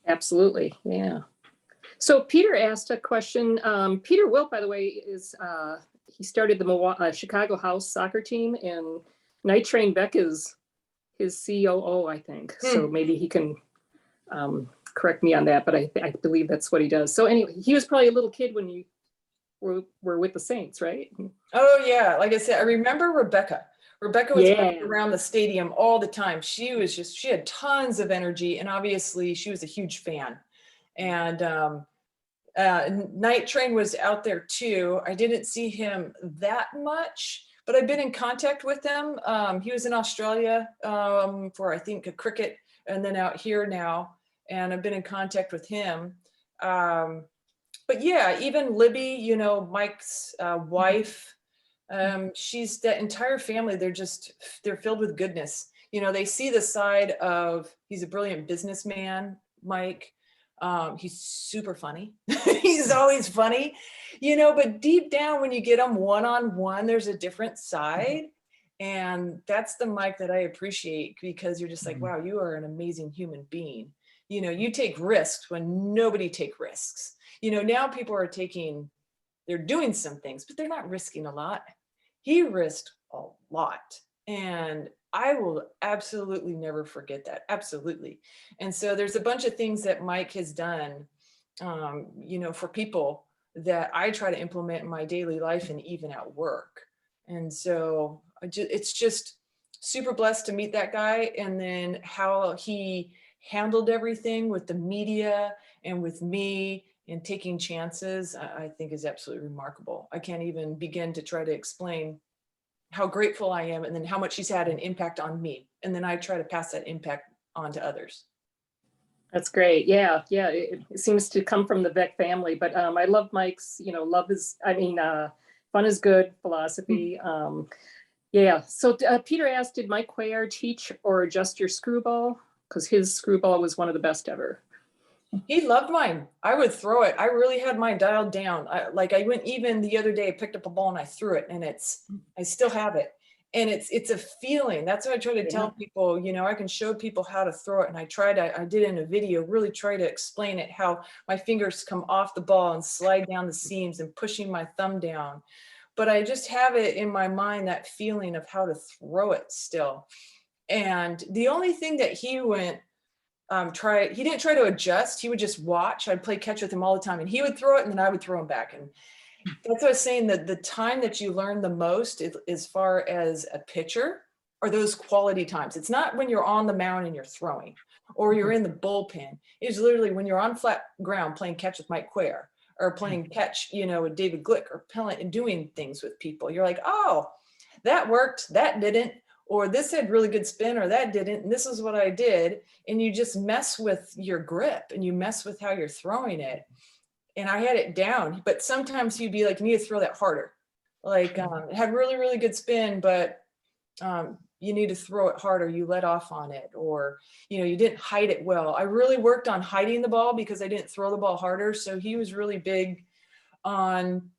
Absolutely. Yeah. So Peter asked a question. Peter Wilt, by the way, he started the Milwaukee, Chicago House soccer team, and Night Train Beck is his COO, I think. So maybe he can correct me on that, but I believe that's what he does. So anyway, he was probably a little kid when you were with the Saints, right? Oh yeah, like I said, I remember Rebecca. Rebecca was around the stadium all the time. She had tons of energy, and obviously she was a huge fan. And Night Train was out there too. I didn't see him that much, but I've been in contact with him. He was in Australia for, I think, a cricket, and then out here now. And I've been in contact with him. But yeah, even Libby, you know, Mike's wife, she's that entire family. They're filled with goodness. You know, they see the side of, he's a brilliant businessman, Mike. He's super funny. He's always funny, you know, but deep down when you get him one-on-one, there's a different side. And that's the Mike that I appreciate, because you're just like, wow, you are an amazing human being. You know, you take risks when nobody take risks. You know, now people are they're doing some things, but they're not risking a lot. He risked a lot. And I will absolutely never forget that. Absolutely. And so there's a bunch of things that Mike has done, you know, for people that I try to implement in my daily life and even at work. And so it's just super blessed to meet that guy. And then how he handled everything with the media and with me and taking chances, I think is absolutely remarkable. I can't even begin to try to explain how grateful I am, and then how much he's had an impact on me. And then I try to pass that impact on to others. That's great. Yeah. Yeah. It seems to come from the Beck family, but I love Mike's, you know, fun is good philosophy. Yeah. So Peter asked, did Mike Cuellar teach or adjust your screwball? Because his screwball was one of the best ever. He loved mine. I would throw it. I really had mine dialed down. I went, even the other day, I picked up a ball and I threw it, and I still have it. And it's a feeling. That's what I try to tell people, you know, I can show people how to throw it. And I did in a video, really try to explain it, how my fingers come off the ball and slide down the seams and pushing my thumb down. But I just have it in my mind, that feeling of how to throw it still. And the only thing that he went, he didn't try to adjust. He would just watch. I'd play catch with him all the time, and he would throw it and then I would throw him back. And that's what I was saying, that the time that you learn the most as far as a pitcher are those quality times. It's not when you're on the mound and you're throwing, or you're in the bullpen. It's literally when you're on flat ground playing catch with Mike Cuellar, or playing catch, you know, with David Glick, or Pellant, and doing things with people. You're like, oh, that worked, that didn't. Or this had really good spin, or that didn't, and this is what I did. And you just mess with your grip, and you mess with how you're throwing it. And I had it down, but sometimes you'd be like, you need to throw that harder. Like it had really, really good spin, but you need to throw it harder. You let off on it, or, you know, you didn't hide it well. I really worked on hiding the ball because I didn't throw the ball harder. So he was really big on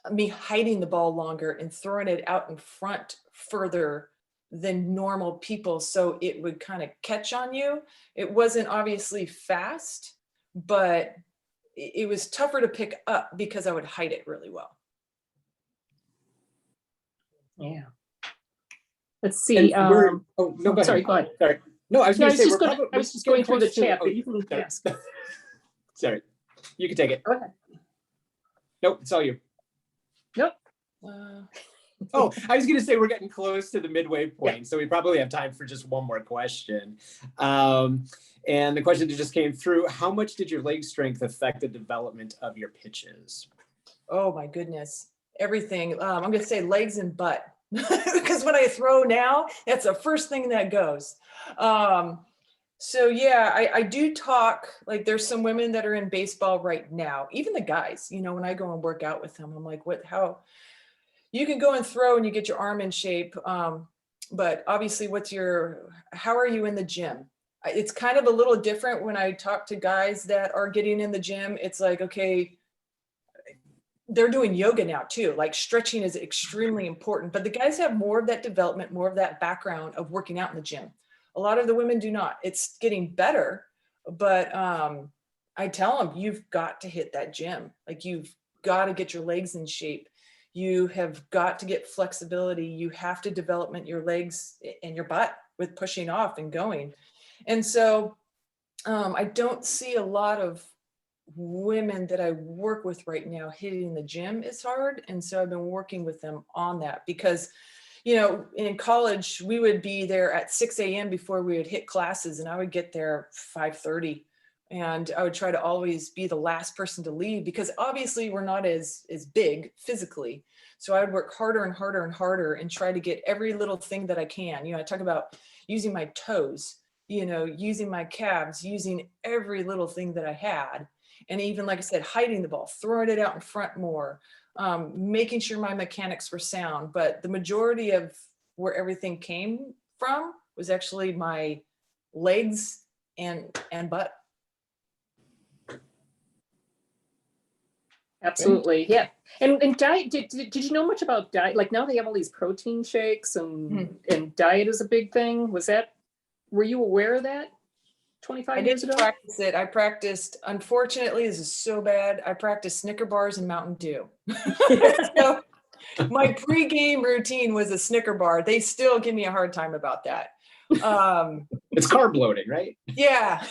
me hiding the ball longer and throwing it out in front further than normal people, so it would kind of catch on you. It wasn't obviously fast, but it was tougher to pick up because I would hide it really well. Yeah. Let's see. Oh, no, go ahead. Sorry, go ahead. Sorry. No, I was going to say, I was just going through the chat, but you can ask. Sorry, you can take it. Go ahead. Nope, it's all you. Nope. Oh, I was going to say we're getting close to the midway point, so we probably have time for just one more question. And the question that just came through: how much did your leg strength affect the development of your pitches? Oh my goodness, everything. I'm going to say legs and butt, because when I throw now, that's the first thing that goes. So yeah, I do talk, like there's some women that are in baseball right now, even the guys, you know, when I go and work out with them, I'm like, how you can go and throw and you get your arm in shape. But obviously how are you in the gym? It's kind of a little different when I talk to guys that are getting in the gym. It's like, okay, they're doing yoga now too. Like stretching is extremely important, but the guys have more of that development, more of that background of working out in the gym. A lot of the women do not. It's getting better, but I tell them, you've got to hit that gym. Like you've got to get your legs in shape. You have got to get flexibility. You have to develop your legs and your butt with pushing off and going. And so I don't see a lot of women that I work with right now hitting the gym is hard. And so I've been working with them on that, because, you know, in college, we would be there at 6 a.m. before we would hit classes, and I would get there 5:30. And I would try to always be the last person to leave, because obviously we're not as big physically. So I would work harder and harder and harder and try to get every little thing that I can. You know, I talk about using my toes. you know, using my calves, using every little thing that I had. And even, like I said, hiding the ball, throwing it out in front more, making sure my mechanics were sound. But the majority of where everything came from was actually my legs and butt. Absolutely. Yeah. And diet, did you know much about diet? Like now they have all these protein shakes and diet is a big thing. Were you aware of that 25 years ago? I didn't practice it. I practiced, unfortunately, this is so bad. I practiced Snicker bars and Mountain Dew. So my pregame routine was a Snicker bar. They still give me a hard time about that. It's carb loading, right? Yeah.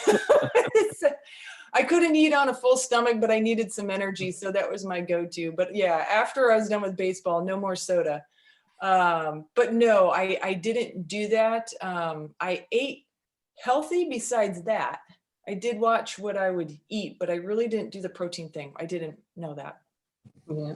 I couldn't eat on a full stomach, but I needed some energy. So that was my go-to. But yeah, after I was done with baseball, no more soda. But no, I didn't do that. I ate healthy besides that. I did watch what I would eat, but I really didn't do the protein thing. I didn't know that. Yeah.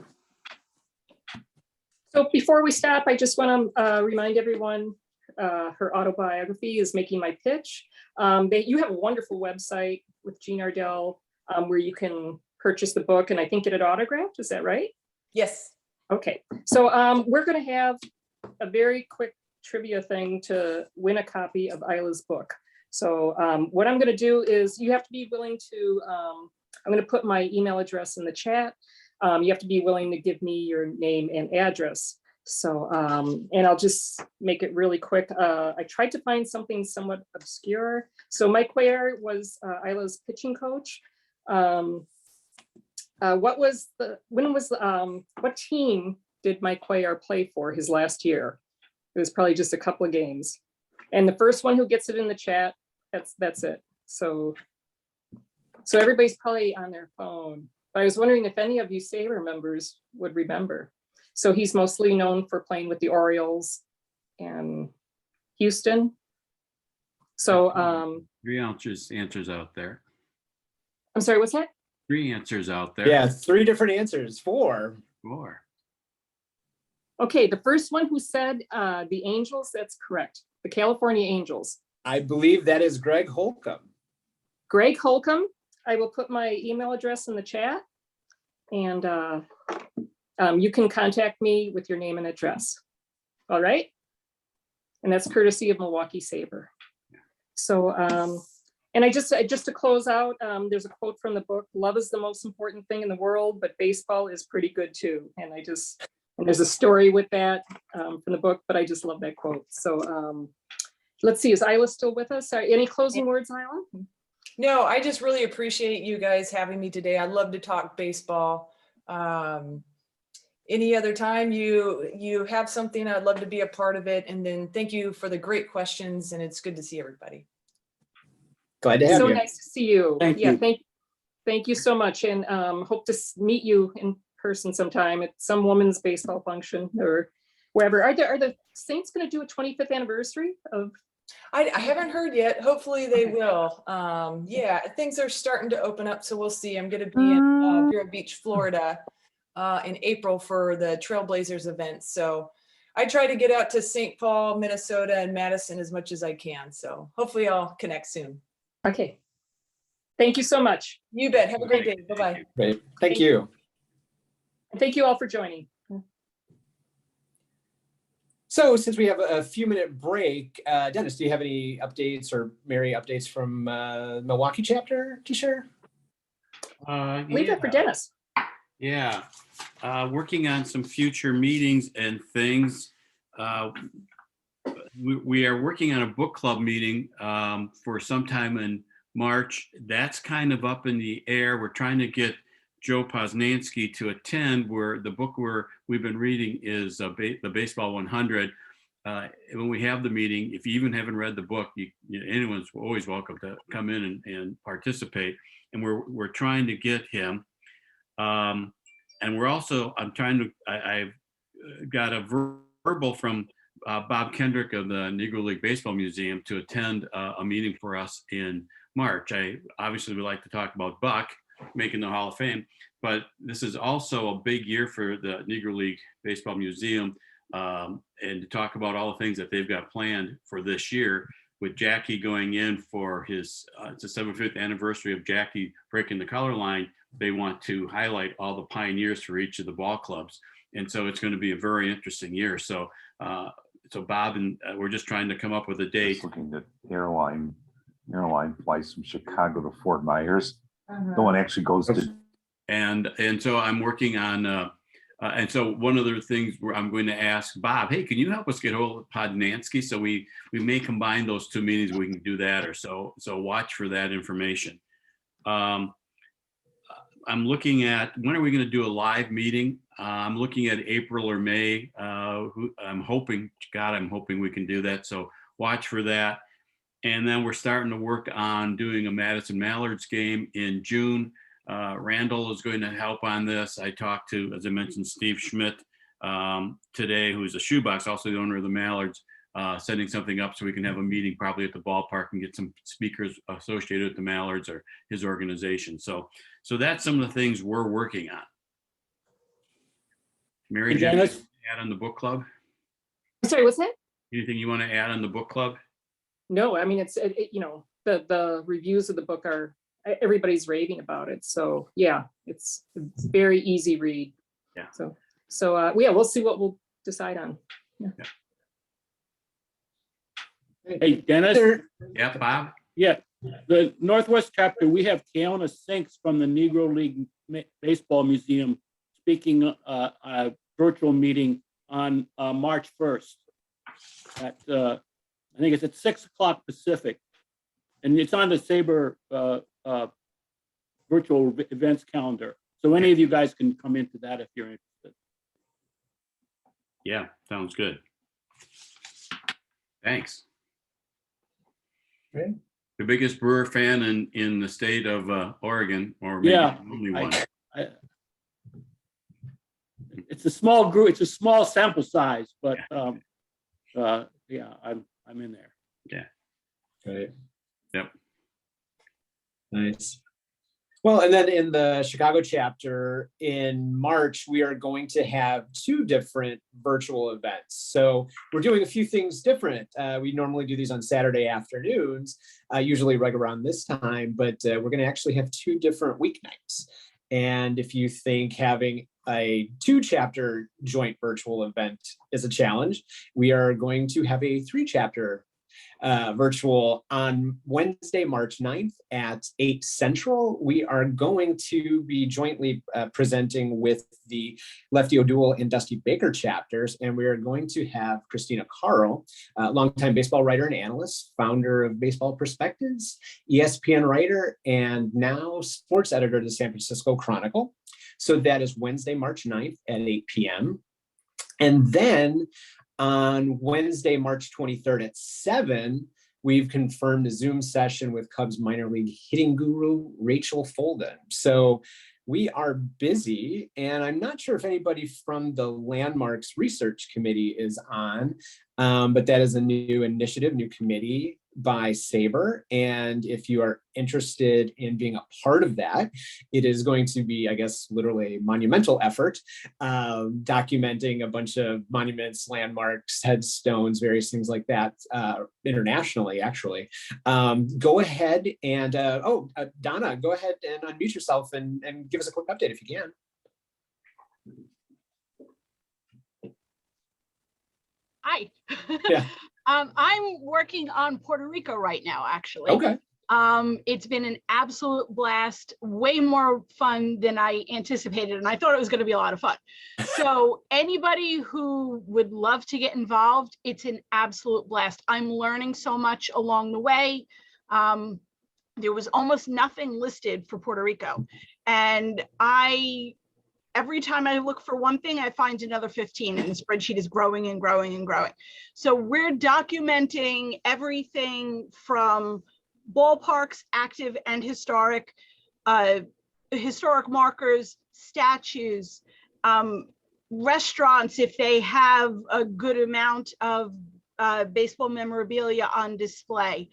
So before we stop, I just want to remind everyone her autobiography is Making My Pitch. You have a wonderful website with Jean Ardell where you can purchase the book and I think get it autographed. Is that right? Yes. Okay. So we're going to have a very quick trivia thing to win a copy of Ila's book. So what I'm going to do is you have to be willing to, I'm going to put my email address in the chat. You have to be willing to give me your name and address. So, and I'll just make it really quick. I tried to find something somewhat obscure. So Mike Cuellar was Ila's pitching coach. What team did Mike Cuellar play for his last year? It was probably just a couple of games. And the first one who gets it in the chat, that's it. So everybody's probably on their phone. But I was wondering if any of you SABR members would remember. So he's mostly known for playing with the Orioles and Houston. So 3 answers out there. I'm sorry, what's that? 3 answers out there. Yeah, 3 different answers. 4. 4. Okay, the first one who said the Angels, that's correct. The California Angels. I believe that is Greg Holcomb. Greg Holcomb. I will put my email address in the chat and you can contact me with your name and address. All right. And that's courtesy of Milwaukee SABR. So, and I just to close out, there's a quote from the book, "Love is the most important thing in the world, but baseball is pretty good too." And there's a story with that from the book, but I just love that quote. So let's see, is Ila still with us? Any closing words, Ila? No, I just really appreciate you guys having me today. I love to talk baseball. Any other time you have something, I'd love to be a part of it. And then thank you for the great questions, and it's good to see everybody. Glad to have you. So nice to see you. Thank you. Thank you so much, and hope to meet you in person sometime at some women's baseball function or wherever. Are the Saints going to do a 25th anniversary of? I haven't heard yet. Hopefully they will. Yeah, things are starting to open up, so we'll see. I'm going to be in Vero Beach, Florida in April for the Trailblazers event. So I try to get out to St. Paul, Minnesota, and Madison as much as I can. So hopefully I'll connect soon. Okay. Thank you so much. You bet. Have a great day. Bye-bye. Great. Thank you. And thank you all for joining. So since we have a few-minute break, Dennis, do you have any updates or Mary updates from Milwaukee chapter to share? Leave it for Dennis. Yeah, working on some future meetings and things. We are working on a book club meeting for sometime in March. That's kind of up in the air. We're trying to get Joe Posnanski to attend, where the book we've been reading is the Baseball 100. When we have the meeting, if you even haven't read the book, anyone's always welcome to come in and participate. And we're trying to get him. And we're also, I've got a verbal from Bob Kendrick of the Negro League Baseball Museum to attend a meeting for us in March. I obviously would like to talk about Buck making the Hall of Fame, but this is also a big year for the Negro League Baseball Museum, and to talk about all the things that they've got planned for this year. with Jackie going in for his, it's the 75th anniversary of Jackie breaking the color line. They want to highlight all the pioneers for each of the ball clubs. And so it's going to be a very interesting year. So, so Bob and we're just trying to come up with a date. Just looking at airline flights from Chicago to Fort Myers. No one actually goes to. And so I'm working on, and so one of the things where I'm going to ask Bob, hey, can you help us get hold of Podnansky? So we may combine those two meetings. We can do that, or so watch for that information. I'm looking at, when are we going to do a live meeting? I'm looking at April or May. I'm hoping we can do that. So watch for that. And then we're starting to work on doing a Madison Mallards game in June. Randall is going to help on this. I talked to, as I mentioned, Steve Schmidt today, who's a shoebox, also the owner of the Mallards, setting something up so we can have a meeting probably at the ballpark and get some speakers associated with the Mallards or his organization. So that's some of the things we're working on. Mary, do you have anything to add on the book club? Sorry, what's that? Anything you want to add on the book club? No, I mean, it's, you know, the reviews of the book are, everybody's raving about it. So yeah, it's a very easy read. Yeah. So yeah, we'll see what we'll decide on. Yeah. Hey, Dennis. Yeah, Bob? Yeah, the Northwest chapter, we have Keona Sinks from the Negro League Baseball Museum speaking a virtual meeting on March 1st at, I think it's at 6 o'clock Pacific. And it's on the SABR virtual events calendar. So any of you guys can come into that if you're interested. Yeah, sounds good. Thanks. Okay. The biggest Brewer fan in the state of Oregon, or maybe Yeah, the only one. It's a small group, it's a small sample size, but yeah, I'm in there. Yeah. Right. Yep. Nice. Well, and then in the Chicago chapter in March, we are going to have 2 different virtual events. So we're doing a few things different. We normally do these on Saturday afternoons, usually right around this time, but we're going to actually have 2 different weeknights. And if you think having a 2-chapter joint virtual event is a challenge, we are going to have a 3-chapter virtual on Wednesday, March 9th at 8 Central. We are going to be jointly presenting with the Lefty O'Doul and Dusty Baker chapters, and we are going to have Christina Carl, longtime baseball writer and analyst, founder of Baseball Perspectives, ESPN writer, and now sports editor of the San Francisco Chronicle. So that is Wednesday, March 9th at 8 p.m. And then on Wednesday, March 23rd at 7, we've confirmed a Zoom session with Cubs minor league hitting guru, Rachel Folden. So we are busy, and I'm not sure if anybody from the Landmarks Research Committee is on, but that is a new initiative, new committee by SABR. And if you are interested in being a part of that, it is going to be, I guess, literally a monumental effort, documenting a bunch of monuments, landmarks, headstones, various things like that, internationally, actually. Go ahead and, Donna, go ahead and unmute yourself and give us a quick update if you can. Hi. Yeah. I'm working on Puerto Rico right now, actually. Okay. It's been an absolute blast, way more fun than I anticipated, and I thought it was going to be a lot of fun. So anybody who would love to get involved, it's an absolute blast. I'm learning so much along the way. There was almost nothing listed for Puerto Rico, and every time I look for one thing, I find another 15, and the spreadsheet is growing and growing and growing. So we're documenting everything from ballparks, active and historic, historic markers, statues, restaurants, if they have a good amount of baseball memorabilia on display,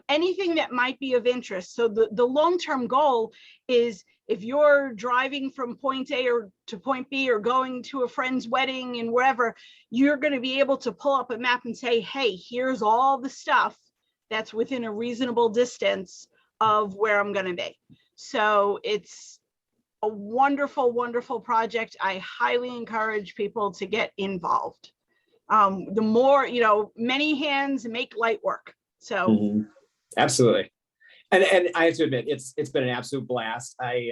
anything that might be of interest. So the long-term goal is, if you're driving from point A to point B, or going to a friend's wedding and wherever, you're going to be able to pull up a map and say, hey, here's all the stuff that's within a reasonable distance of where I'm going to be. So it's a wonderful, wonderful project. I highly encourage people to get involved. The more, many hands make light work. So Absolutely. And I have to admit, it's been an absolute blast. I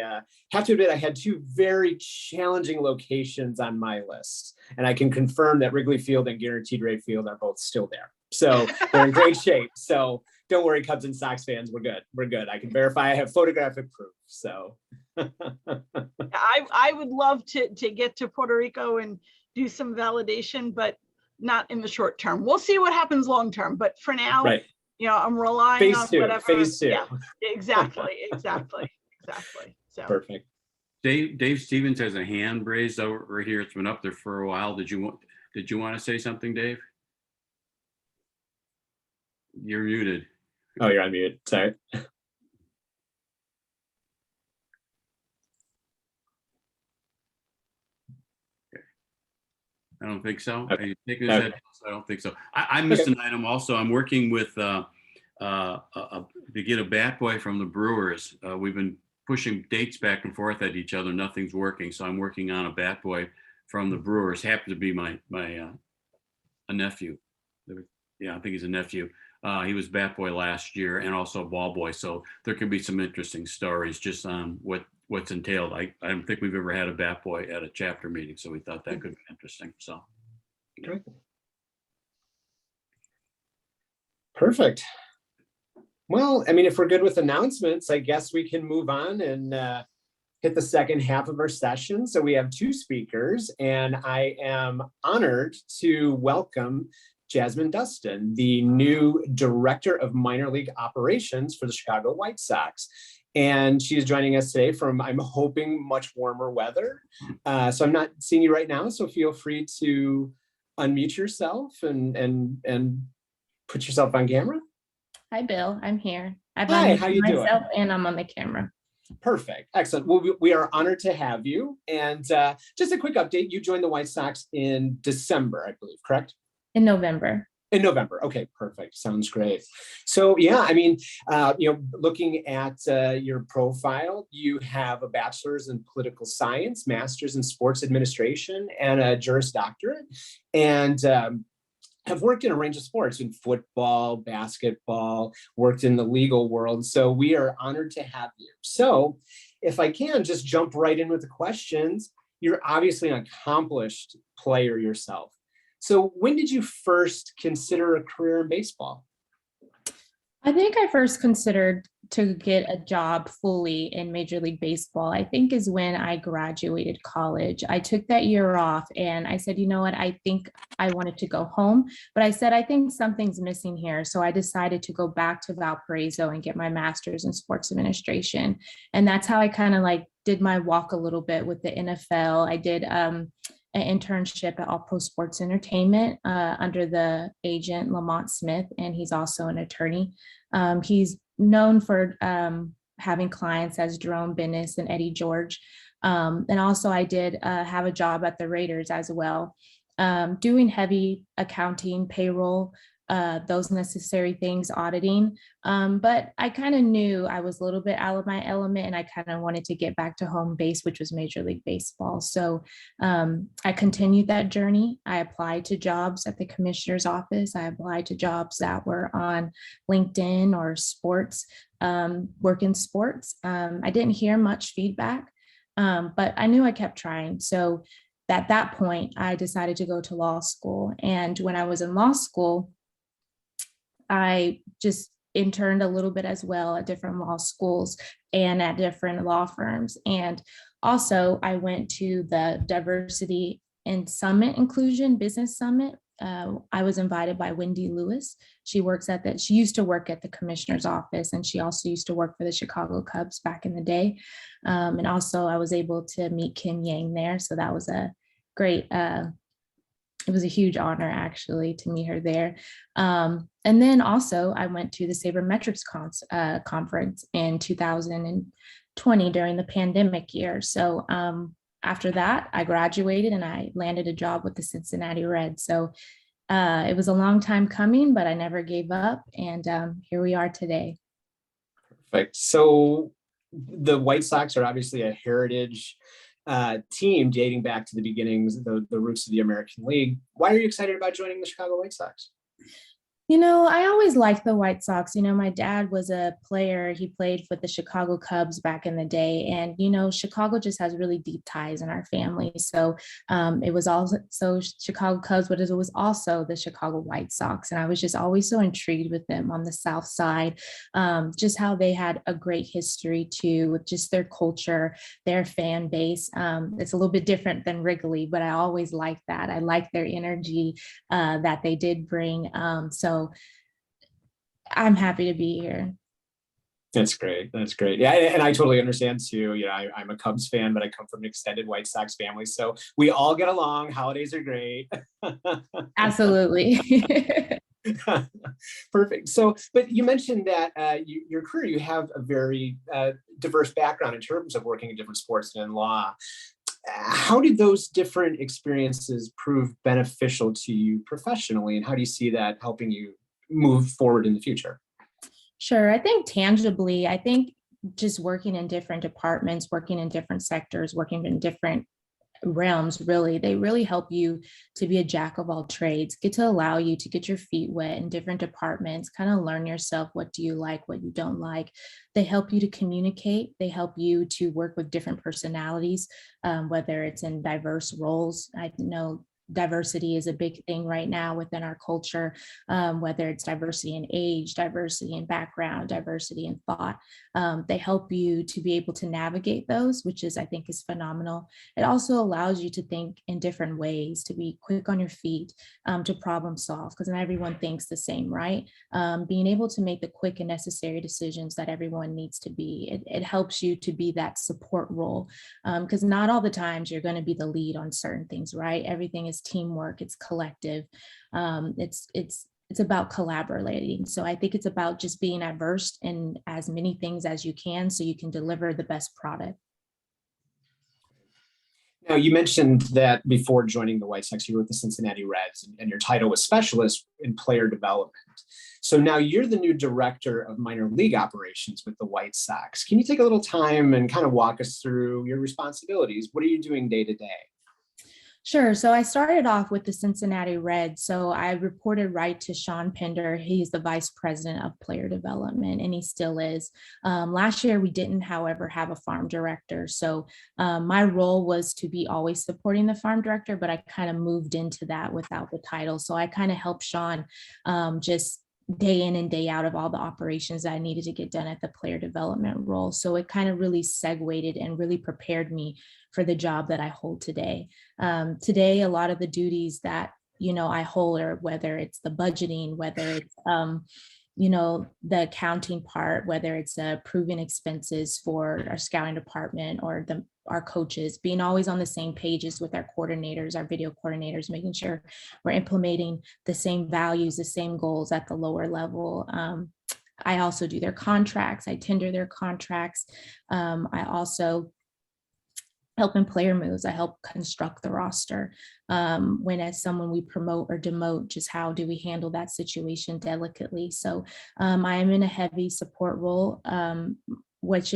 have to admit, I had two very challenging locations on my list, and I can confirm that Wrigley Field and Guaranteed Rate Field are both still there. So they're in great shape. So don't worry, Cubs and Sox fans, we're good. We're good. I can verify. I have photographic proof. So I would love to get to Puerto Rico and do some validation, but not in the short term. We'll see what happens long term. But for now, right. I'm relying on whatever. Phase two. Yeah, exactly. So perfect. Dave Stevens has a hand raised over here. It's been up there for a while. Did you want to say something, Dave? You're muted. Oh, you're on mute. Sorry. I don't think so. Okay. Are you taking his head? I don't think so. I missed an item also. I'm working with to get a bat boy from the Brewers. We've been pushing dates back and forth at each other. Nothing's working. So I'm working on a bat boy from the Brewers. Happens to be my a nephew. Yeah, I think he's a nephew. He was bat boy last year and also ball boy. So there can be some interesting stories just on what's entailed. I don't think we've ever had a bat boy at a chapter meeting, so we thought that could be interesting. So, okay. Perfect. Well, I mean, if we're good with announcements, I guess we can move on and hit the second half of our session. So we have two speakers, and I am honored to welcome Jasmine Dunston, the new Director of Minor League Operations for the Chicago White Sox. And she is joining us today from, I'm hoping, much warmer weather. So I'm not seeing you right now, so feel free to unmute yourself and put yourself on camera. Hi, Bill. I'm here. Hi, how you doing? And I'm on the camera. Perfect. Excellent. Well, we are honored to have you. And just a quick update, you joined the White Sox in December, I believe, correct? In November. In November. Okay, perfect. Sounds great. So yeah, I mean, looking at your profile, you have a bachelor's in political science, master's in sports administration, and a Juris Doctorate, and have worked in a range of sports, in football, basketball, worked in the legal world. So we are honored to have you. So if I can just jump right in with the questions, you're obviously an accomplished player yourself. So when did you first consider a career in baseball? I think I first considered to get a job fully in Major League Baseball, I think is when I graduated college. I took that year off and I said, you know what, I think I wanted to go home, but I said, I think something's missing here. So I decided to go back to Valparaiso and get my master's in sports administration. And that's how I kind of like did my walk a little bit with the NFL. I did an internship at All Pro Sports Entertainment under the agent Lamont Smith, and he's also an attorney. He's known for having clients as Jerome Bennis and Eddie George. And also I did have a job at the Raiders as well, doing heavy accounting, payroll, those necessary things, auditing. But I kind of knew I was a little bit out of my element and I kind of wanted to get back to home base, which was Major League Baseball. So I continued that journey. I applied to jobs at the commissioner's office. I applied to jobs that were on LinkedIn or sports, work in sports. I didn't hear much feedback, but I knew I kept trying. So at that point, I decided to go to law school. And when I was in law school, I just interned a little bit as well at different law schools and at different law firms. And also I went to the Diversity and Summit Inclusion Business Summit. I was invited by Wendy Lewis. She used to work at the commissioner's office, and she also used to work for the Chicago Cubs back in the day. And also I was able to meet Kim Yang there. So that was a great, it was a huge honor actually to meet her there. And then also I went to the Sabermetrics conference in 2020 during the pandemic year. So after that, I graduated and I landed a job with the Cincinnati Reds. So It was a long time coming, but I never gave up. And here we are today. Perfect. So the White Sox are obviously a heritage team dating back to the beginnings, the roots of the American League. Why are you excited about joining the Chicago White Sox? I always liked the White Sox. My dad was a player. He played with the Chicago Cubs back in the day. And, Chicago just has really deep ties in our family. So it was also Chicago Cubs, but it was also the Chicago White Sox. And I was just always so intrigued with them on the South Side, just how they had a great history too, with just their culture, their fan base. It's a little bit different than Wrigley, but I always liked that. I liked their energy that they did bring. So I'm happy to be here. That's great. That's great. Yeah, and I totally understand too. I'm a Cubs fan, but I come from an extended White Sox family, so we all get along. Holidays are great. Absolutely. Perfect. So, but you mentioned that your career, you have a very diverse background in terms of working in different sports and in law. How did those different experiences prove beneficial to you professionally, and how do you see that helping you move forward in the future? Sure. I think tangibly, just working in different departments, working in different sectors, working in different realms, they really help you to be a jack of all trades, get to allow you to get your feet wet in different departments, kind of learn yourself. What do you like? What you don't like? They help you to communicate. They help you to work with different personalities, whether it's in diverse roles. I know diversity is a big thing right now within our culture, whether it's diversity in age, diversity in background, diversity in thought. They help you to be able to navigate those, which I think is phenomenal. It also allows you to think in different ways, to be quick on your feet, to problem solve, because not everyone thinks the same, right? Being able to make the quick and necessary decisions that everyone needs to be. It helps you to be that support role, because not all the times you're going to be the lead on certain things, right? Everything is teamwork, it's collective, it's about collaborating. So I think it's about just being versed in as many things as you can so you can deliver the best product. Now, you mentioned that before joining the White Sox, you were with the Cincinnati Reds, and your title was specialist in player development. So now you're the new director of minor league operations with the White Sox. Can you take a little time and kind of walk us through your responsibilities? What are you doing day to day? Sure. So I started off with the Cincinnati Reds. So I reported right to Sean Pender. He's the vice president of player development, and he still is. Last year, we didn't, however, have a farm director. So my role was to be always supporting the farm director, but I kind of moved into that without the title. So I kind of helped Sean just day in and day out of all the operations that I needed to get done at the player development role. So it kind of really segued and really prepared me for the job that I hold today. Today, a lot of the duties that, I hold are, whether it's the budgeting, whether it's, the accounting part, whether it's approving expenses for our scouting department or our coaches, being always on the same pages with our coordinators, our video coordinators, making sure we're implementing the same values, the same goals at the lower level. I also do their contracts. I tender their contracts. I also help in player moves. I help construct the roster. When as someone we promote or demote, just how do we handle that situation delicately? So I am in a heavy support role, which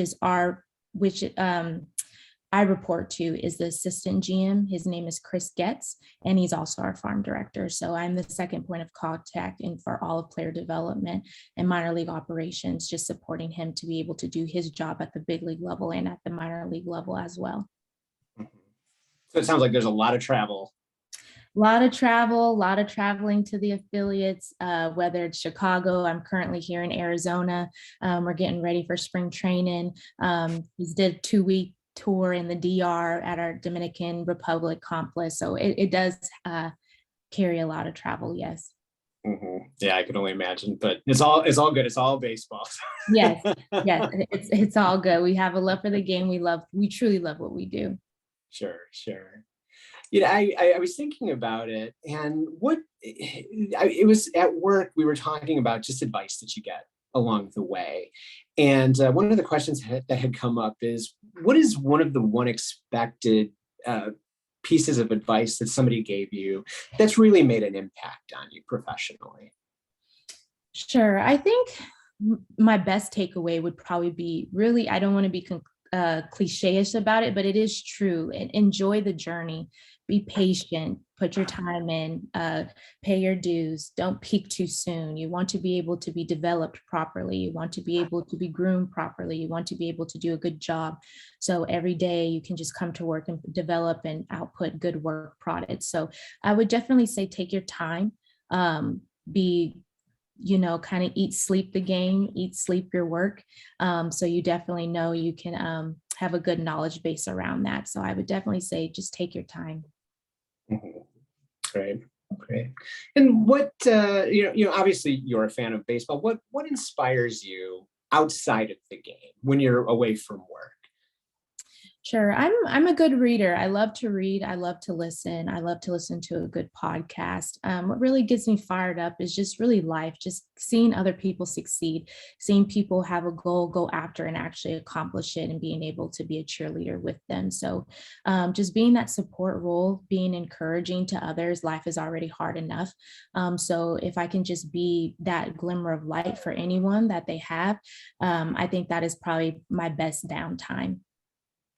I report to is the assistant GM. His name is Chris Getz, and he's also our farm director. So I'm the second point of contact for all of player development and minor league operations, just supporting him to be able to do his job at the big league level and at the minor league level as well. So it sounds like there's a lot of travel. A lot of traveling to the affiliates, whether it's Chicago. I'm currently here in Arizona. We're getting ready for spring training. We did a 2-week tour in the DR at our Dominican Republic complex. So it does carry a lot of travel, yes. Mm-hmm. Yeah, I can only imagine, but it's all good. It's all baseball. Yes, it's all good. We have a love for the game. We truly love what we do. Sure. I was thinking about it, and it was at work, we were talking about just advice that you get along the way. And one of the questions that had come up is, what is one of the unexpected pieces of advice that somebody gave you that's really made an impact on you professionally? Sure. I think my best takeaway would probably be really, I don't want to be cliche-ish about it, but it is true. And enjoy the journey. Be patient, put your time in, pay your dues, don't peak too soon. You want to be able to be developed properly. You want to be able to be groomed properly. You want to be able to do a good job. So every day you can just come to work and develop and output good work products. So I would definitely say take your time, be, kind of eat, sleep the game, eat, sleep your work. So you definitely know you can have a good knowledge base around that. So I would definitely say just take your time. Mm-hmm. Great. And what, obviously you're a fan of baseball. What inspires you outside of the game when you're away from work? Sure. I'm a good reader. I love to read. I love to listen. I love to listen to a good podcast. What really gets me fired up is just really life, just seeing other people succeed, seeing people have a goal, go after and actually accomplish it, and being able to be a cheerleader with them. So just being that support role, being encouraging to others. Life is already hard enough. So if I can just be that glimmer of light for anyone that they have, I think that is probably my best downtime.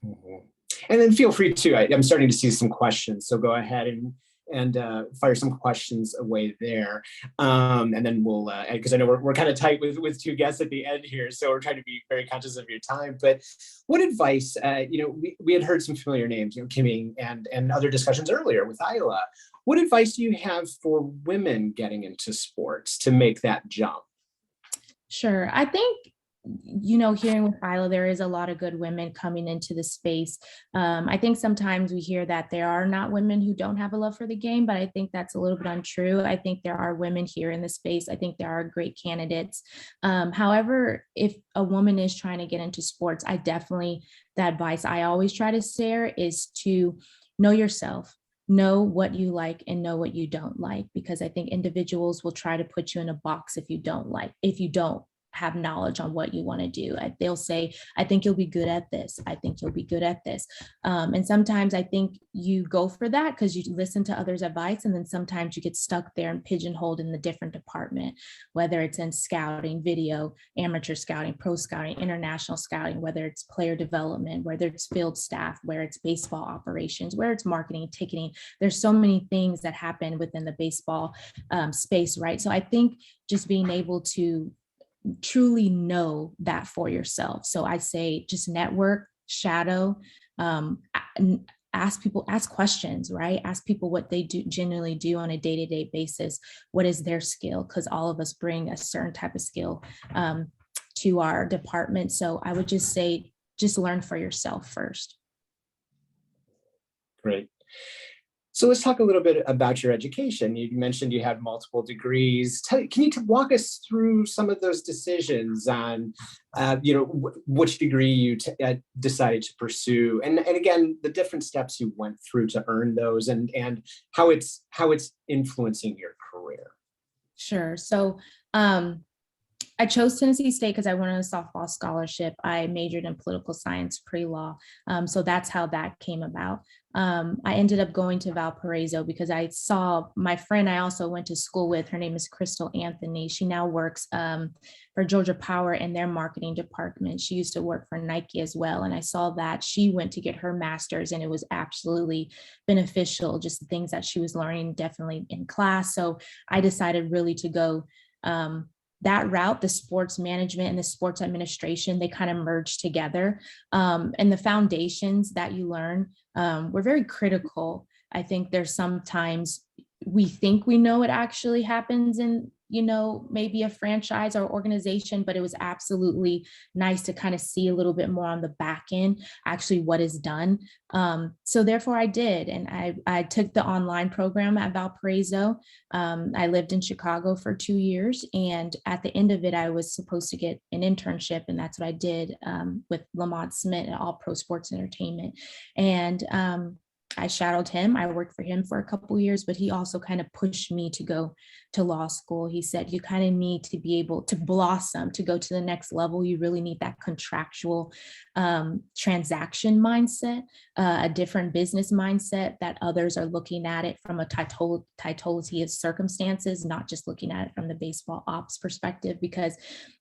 Mm-hmm. And then feel free to, I'm starting to see some questions, so go ahead and fire some questions away there. And then we'll, because I know we're kind of tight with two guests at the end here, so we're trying to be very conscious of your time. But what advice, we had heard some familiar names, Kimmy and other discussions earlier with Ila. What advice do you have for women getting into sports to make that jump? Sure. I think, hearing with Ila, there is a lot of good women coming into the space. I think sometimes we hear that there are not women who don't have a love for the game, but I think that's a little bit untrue. I think there are women here in the space. I think there are great candidates. However, if a woman is trying to get into sports, the advice I always try to share is to know yourself. Know what you like and know what you don't like, because I think individuals will try to put you in a box if you don't have knowledge on what you want to do. They'll say, I think you'll be good at this. I think you'll be good at this. And sometimes I think you go for that because you listen to others' advice. And then sometimes you get stuck there and pigeonholed in the different department, whether it's in scouting, video, amateur scouting, pro scouting, international scouting, whether it's player development, whether it's field staff, where it's baseball operations, where it's marketing, ticketing. There's so many things that happen within the baseball space, right? So I think just being able to truly know that for yourself. So I say just network, shadow, ask questions, right? Ask people what they generally do on a day-to-day basis. What is their skill? Because all of us bring a certain type of skill to our department. So I would just say, just learn for yourself first. Great. So let's talk a little bit about your education. You mentioned you had multiple degrees. Can you walk us through some of those decisions on, which degree you decided to pursue, and again, the different steps you went through to earn those, and how it's influencing your career? Sure. So I chose Tennessee State because I wanted a softball scholarship. I majored in political science pre-law. So that's how that came about. I ended up going to Valparaiso because I saw my friend I also went to school with. Her name is Crystal Anthony. She now works for Georgia Power in their marketing department. She used to work for Nike as well. And I saw that she went to get her master's, and it was absolutely beneficial, just the things that she was learning definitely in class. So I decided really to go that route. The sports management and the sports administration, they kind of merge together. And the foundations that you learn were very critical. I think there's sometimes we think we know what actually happens in, maybe a franchise or organization, but it was absolutely nice to kind of see a little bit more on the back end, actually what is done. So therefore I did. And I took the online program at Valparaiso. I lived in Chicago for 2 years. And at the end of it, I was supposed to get an internship. And that's what I did with Lamont Smith at All Pro Sports Entertainment. And I shadowed him. I worked for him for a couple of years, but he also kind of pushed me to go to law school. He said, you kind of need to be able to blossom, to go to the next level. You really need that contractual transaction mindset, a different business mindset that others are looking at it from a totality of circumstances, not just looking at it from the baseball ops perspective. Because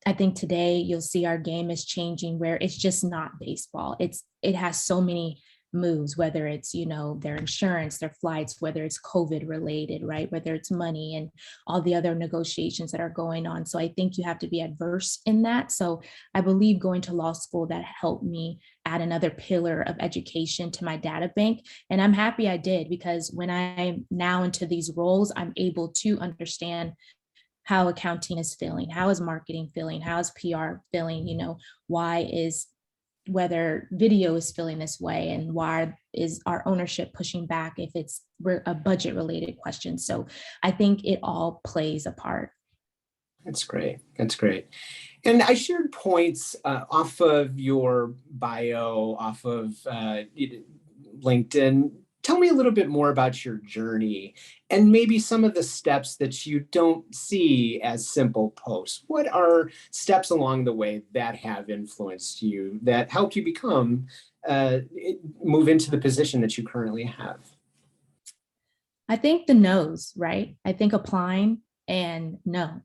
I think today you'll see our game is changing where it's just not baseball. It has so many moves, whether it's, their insurance, their flights, whether it's COVID related, right? Whether it's money and all the other negotiations that are going on. So I think you have to be adverse in that. So I believe going to law school, that helped me add another pillar of education to my data bank. And I'm happy I did, because when I'm now into these roles, I'm able to understand how accounting is feeling, how is marketing feeling, how is PR feeling, whether video is feeling this way, and why is our ownership pushing back if it's a budget related question. So I think it all plays a part. That's great. That's great. And I shared points off of your bio, off of LinkedIn. Tell me a little bit more about your journey and maybe some of the steps that you don't see as simple posts. What are steps along the way that have influenced you, that helped you move into the position that you currently have? I think the no's, right? I think applying and no,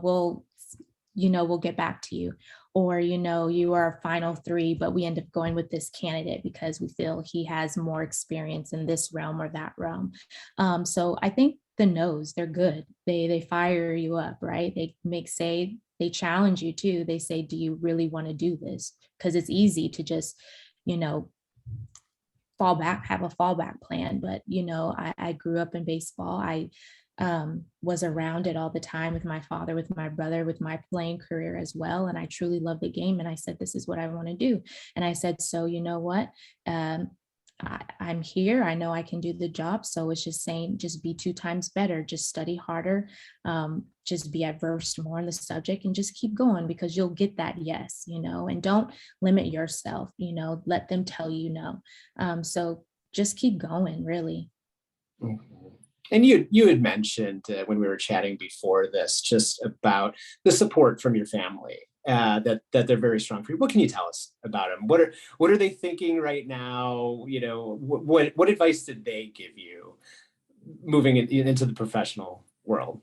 we'll get back to you. Or, you are final three, but we end up going with this candidate because we feel he has more experience in this realm or that realm. So I think the no's, they're good. They fire you up, right? They challenge you too. They say, do you really want to do this? Because it's easy to just, fall back, have a fallback plan. But, I grew up in baseball. I was around it all the time with my father, with my brother, with my playing career as well. And I truly love the game. And I said, this is what I want to do. And I said, so you know what? I'm here. I know I can do the job. So it's just saying, just be 2 times better, just study harder, just be adverse more on the subject and just keep going, because you'll get that yes, and don't limit yourself, let them tell you no. So just keep going, really. Mm-hmm. And you had mentioned when we were chatting before this, just about the support from your family, that they're very strong for you. What can you tell us about them? What are they thinking right now? What advice did they give you moving into the professional world?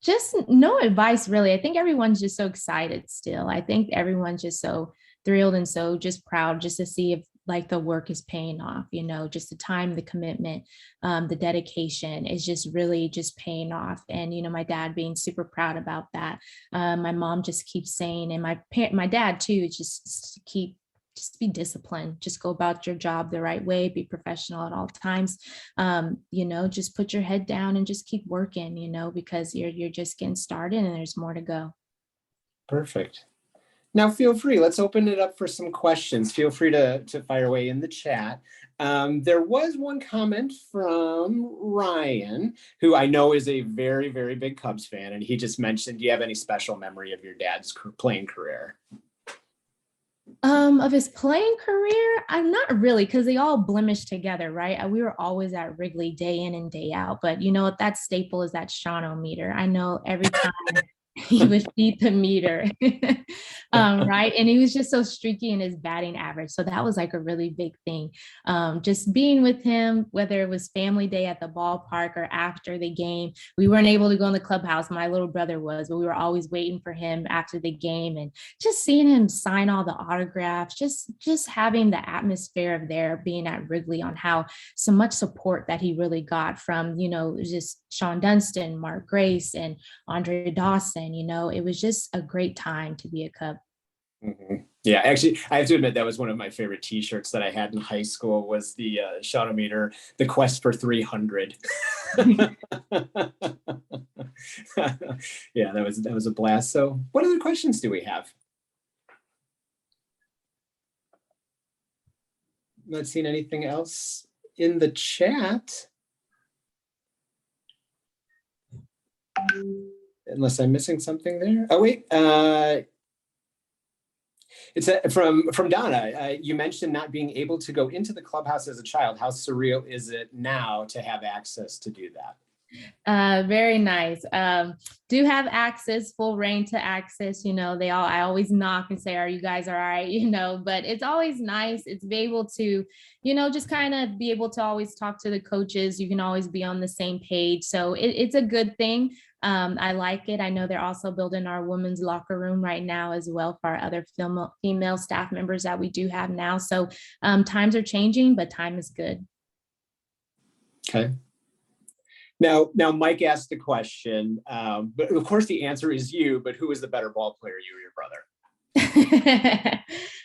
Just no advice, really. I think everyone's just so excited still. I think everyone's just so thrilled and so just proud just to see if the work is paying off, just the time, the commitment, the dedication is just really just paying off. And, my dad being super proud about that. My mom just keeps saying, and my dad too, just be disciplined, just go about your job the right way, be professional at all times, just put your head down and just keep working, because you're just getting started and there's more to go. Perfect. Now, feel free, let's open it up for some questions. Feel free to fire away in the chat. There was one comment from Ryan, who I know is a very, very big Cubs fan. And he just mentioned, do you have any special memory of your dad's playing career? Of his playing career, I'm not really, because they all blemished together, right? We were always at Wrigley day in and day out. But that staple is that Shawano-meter. I know every time he would beat the meter, right? And he was just so streaky in his batting average. So that was a really big thing. Just being with him, whether it was family day at the ballpark or after the game. We weren't able to go in the clubhouse. My little brother was, but we were always waiting for him after the game, and just seeing him sign all the autographs, just having the atmosphere of there being at Wrigley, on how so much support that he really got from, just Sean Dunston, Mark Grace, and Andre Dawson. It was just a great time to be a Cub. Mm-hmm. Yeah, actually, I have to admit that was one of my favorite T-shirts that I had in high school, was the Shawano-meter, the quest for 300. Yeah, that was a blast. So, what other questions do we have? Not seeing anything else in the chat. Unless I'm missing something there. Oh, wait. It's from Donna. You mentioned not being able to go into the clubhouse as a child. How surreal is it now to have access to do that? Very nice. Do have access, full reign to access. I always knock and say, are you guys all right? But it's always nice. It's be able to, just kind of be able to always talk to the coaches. You can always be on the same page. So it's a good thing. I like it. I know they're also building our women's locker room right now as well for our other female staff members that we do have now. So times are changing, but time is good. Okay. Now, Mike asked the question, but of course the answer is you, but who is the better ball player, you or your brother?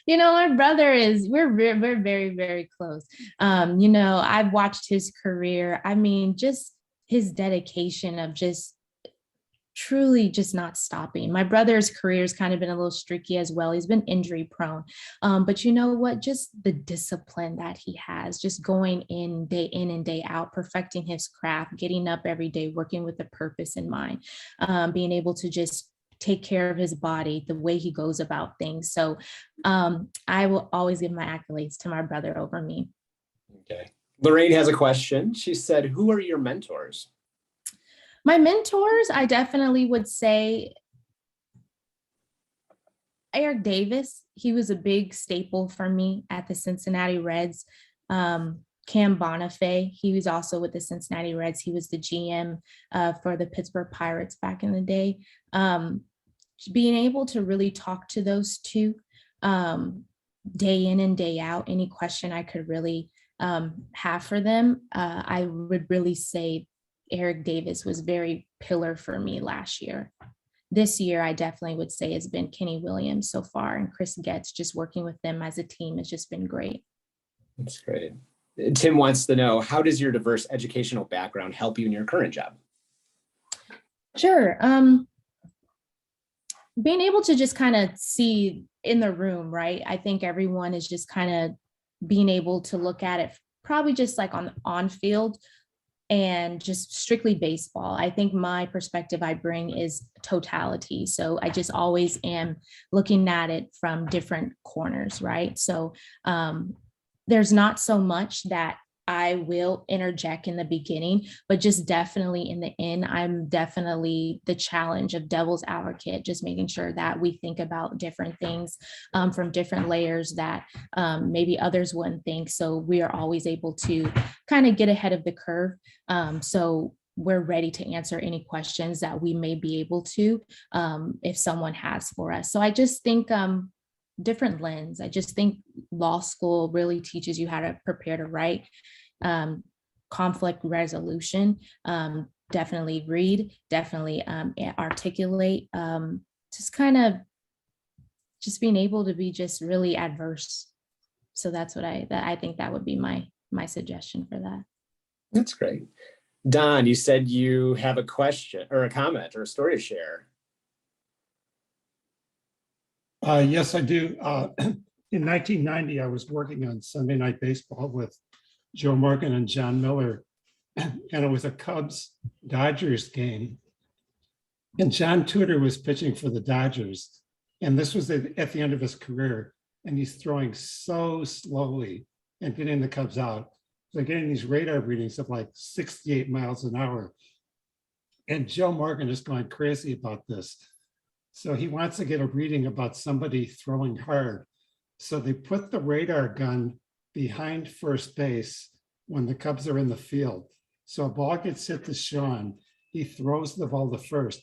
My brother we're very, very close. I've watched his career. I mean, just his dedication of just truly just not stopping. My brother's career has kind of been a little streaky as well. He's been injury prone. But you know what? Just the discipline that he has, just going in and day out, perfecting his craft, getting up every day, working with a purpose in mind, being able to just take care of his body, the way he goes about things. So I will always give my accolades to my brother over me. Okay. Lorraine has a question. She said, who are your mentors? My mentors, I definitely would say Eric Davis. He was a big staple for me at the Cincinnati Reds. Cam Bonifay, he was also with the Cincinnati Reds. He was the GM for the Pittsburgh Pirates back in the day. Being able to really talk to those two day in and day out, any question I could really have for them, I would really say Eric Davis was very pillar for me last year. This year, I definitely would say has been Kenny Williams so far, and Chris Getz. Just working with them as a team has just been great. That's great. Tim wants to know, how does your diverse educational background help you in your current job? Sure. Being able to just kind of see in the room, right? I think everyone is just kind of being able to look at it probably just like on field and just strictly baseball. I think my perspective I bring is totality. So I just always am looking at it from different corners, right? So there's not so much that I will interject in the beginning, but just definitely in the end, I'm definitely the challenge of devil's advocate, just making sure that we think about different things from different layers that maybe others wouldn't think. So we are always able to kind of get ahead of the curve. So we're ready to answer any questions that we may be able to if someone has for us. So I just think different lens. I just think law school really teaches you how to prepare to write, conflict resolution, definitely read, definitely articulate, just kind of just being able to be just really adverse. So that's what I think that would be my suggestion for that. That's great. Don, you said you have a question or a comment or a story to share. Yes, I do. In 1990, I was working on Sunday Night Baseball with Joe Morgan and John Miller, and it was a Cubs-Dodgers game. And John Tudor was pitching for the Dodgers, and this was at the end of his career, and he's throwing so slowly and getting the Cubs out. They're getting these radar readings of like 68 miles an hour. And Joe Morgan is going crazy about this. So he wants to get a reading about somebody throwing hard. So they put the radar gun behind first base when the Cubs are in the field. So a ball gets hit to Sean. He throws the ball to first.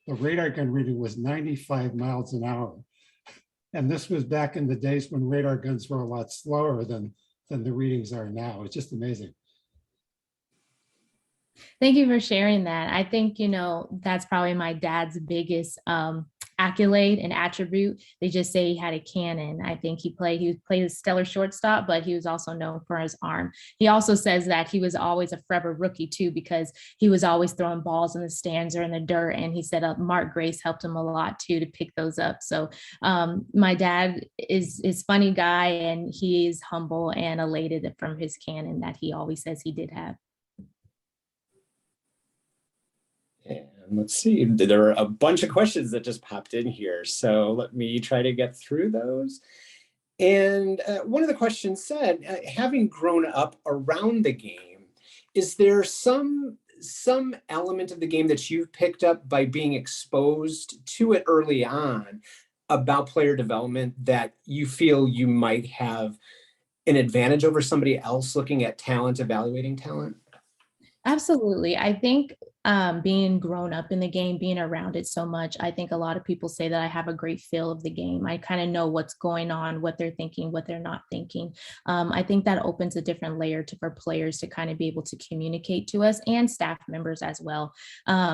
The radar gun reading was 95 miles an hour. And this was back in the days when radar guns were a lot slower than the readings are now. It's just amazing. Thank you for sharing that. I think, that's probably my dad's biggest accolade and attribute. They just say he had a cannon. I think he played a stellar shortstop, but he was also known for his arm. He also says that he was always a forever rookie too, because he was always throwing balls in the stands or in the dirt. And he said Mark Grace helped him a lot too to pick those up. So my dad is funny guy, and he is humble and elated from his cannon that he always says he did have. Yeah. And let's see, there are a bunch of questions that just popped in here. So let me try to get through those. And one of the questions said, having grown up around the game, is there some element of the game that you've picked up by being exposed to it early on about player development that you feel you might have an advantage over somebody else looking at talent, evaluating talent? Absolutely. I think being grown up in the game, being around it so much, I think a lot of people say that I have a great feel of the game. I kind of know what's going on, what they're thinking, what they're not thinking. I think that opens a different layer for players to kind of be able to communicate to us and staff members as well.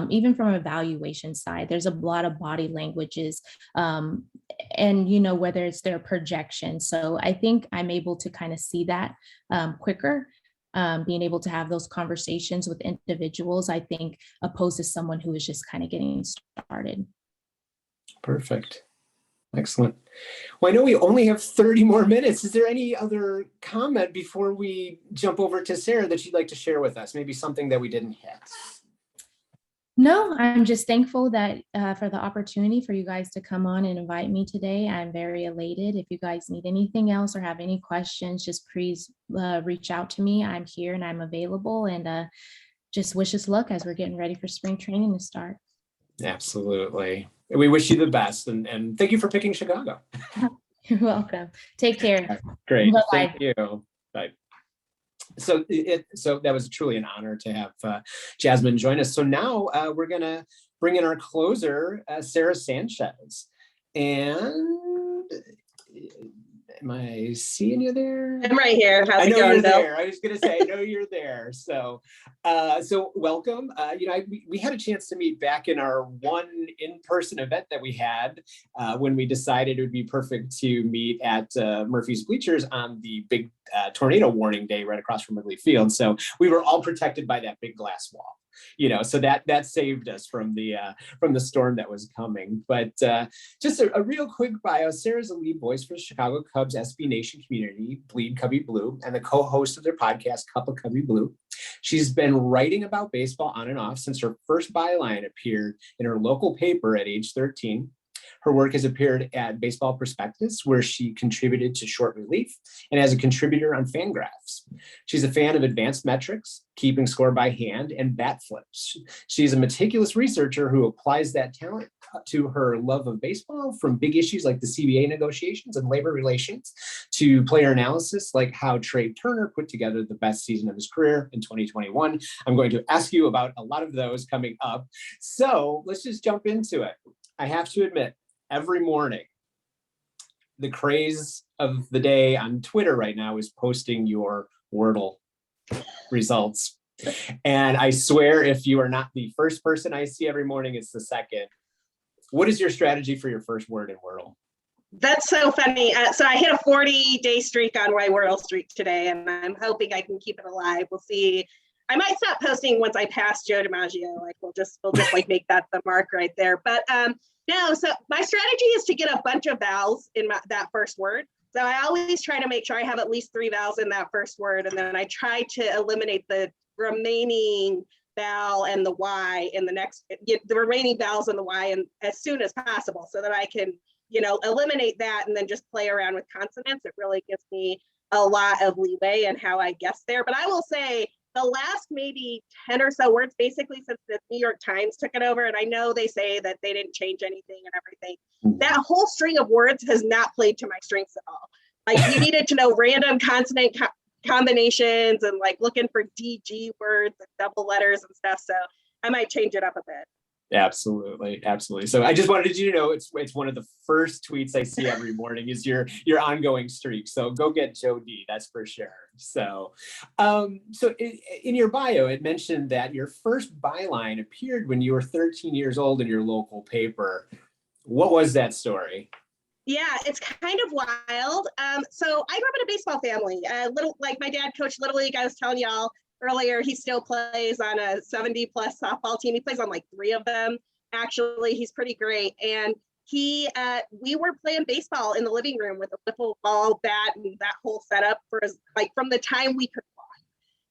Even from an evaluation side, there's a lot of body languages and, whether it's their projection. So I think I'm able to kind of see that quicker. Being able to have those conversations with individuals, I think, opposed to someone who is just kind of getting started. Perfect. Excellent. Well, I know we only have 30 more minutes. Is there any other comment before we jump over to Sara that you'd like to share with us? Maybe something that we didn't hit? No, I'm just thankful that for the opportunity for you guys to come on and invite me today. I'm very elated. If you guys need anything else or have any questions, just please reach out to me. I'm here and I'm available, and just wish us luck as we're getting ready for spring training to start. Absolutely. We wish you the best, and thank you for picking Chicago. You're welcome. Take care. Great. Bye-bye. Thank you. Bye. So that was truly an honor to have Jasmine join us. So now we're going to bring in our closer, Sara Sanchez. And am I seeing you there? I'm right here. How's I it know going, you're Bill? there. I was going to say, I know you're there. So welcome. We had a chance to meet back in our one in-person event that we had when we decided it would be perfect to meet at Murphy's Bleachers on the big tornado warning day right across from Wrigley Field. So we were all protected by that big glass wall. So that saved us from the storm that was coming. But just a real quick bio. Sara's a lead voice for the Chicago Cubs SB Nation community, Bleed Cubbie Blue, and the co-host of their podcast, Cuppa Cubbie Blue. She's been writing about baseball on and off since her first byline appeared in her local paper at age 13. Her work has appeared at Baseball Prospectus, where she contributed to Short Relief, and as a contributor on FanGraphs. She's a fan of advanced metrics, keeping score by hand, and bat flips. She's a meticulous researcher who applies that talent to her love of baseball, from big issues like the CBA negotiations and labor relations to player analysis, like how Trey Turner put together the best season of his career in 2021. I'm going to ask you about a lot of those coming up. So let's just jump into it. I have to admit, every morning, the craze of the day on Twitter right now is posting your Wordle results. And I swear, if you are not the first person I see every morning, it's the second. What is your strategy for your first word in Wordle? That's so funny. So I hit a 40-day streak on my Wordle streak today, and I'm hoping I can keep it alive. We'll see. I might stop posting once I pass Joe DiMaggio. Like we'll just like make that the mark right there. But no, so my strategy is to get a bunch of vowels in that first word. So I always try to make sure I have at least 3 vowels in that first word, and then I try to eliminate the remaining vowel and the Y in the next, get the remaining vowels and the Y and as soon as possible, so that I can, eliminate that and then just play around with consonants. It really gives me a lot of leeway in how I guess there. But I will say the last maybe 10 or so words, basically since the New York Times took it over, and I know they say that they didn't change anything and everything, that whole string of words has not played to my strengths at all. Like you needed to know random consonant combinations and like looking for DG words and double letters and stuff. So I might change it up a bit. Absolutely. Absolutely. So I just wanted you to know it's one of the first tweets I see every morning is your ongoing streak. So go get Joe D, that's for sure. So in your bio, it mentioned that your first byline appeared when you were 13 years old in your local paper. What was that story? Yeah, it's kind of wild. So I grew up in a baseball family. Like my dad coached Little League. I was telling y'all earlier, he still plays on a 70+ softball team. He plays on like 3 of them. Actually, he's pretty great. And we were playing baseball in the living room with a wiffle ball bat and that whole setup from the time we could walk.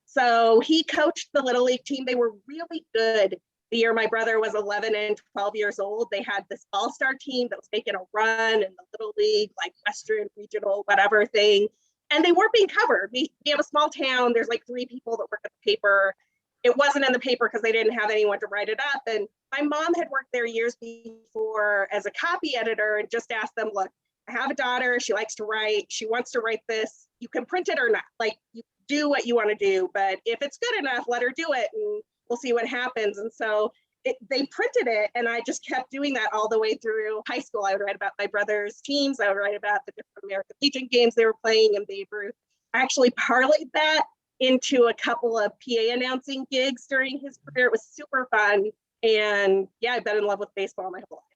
So he coached the Little League team. They were really good the year my brother was 11 and 12 years old, they had this all-star team that was making a run in the Little League, like Western Regional, whatever thing. And they weren't being covered. We have a small town. There's like 3 people that work at the paper. It wasn't in the paper because they didn't have anyone to write it up. And my mom had worked there years before as a copy editor and just asked them, look, I have a daughter. She likes to write. She wants to write this. You can print it or not. Like, you do what you want to do. But if it's good enough, let her do it and we'll see what happens. And so they printed it, and I just kept doing that all the way through high school. I would write about my brother's teams. I would write about the different American Legion games they were playing and Babe Ruth. I actually parlayed that into a couple of PA announcing gigs during his career. It was super fun. And yeah, I've been in love with baseball my whole life.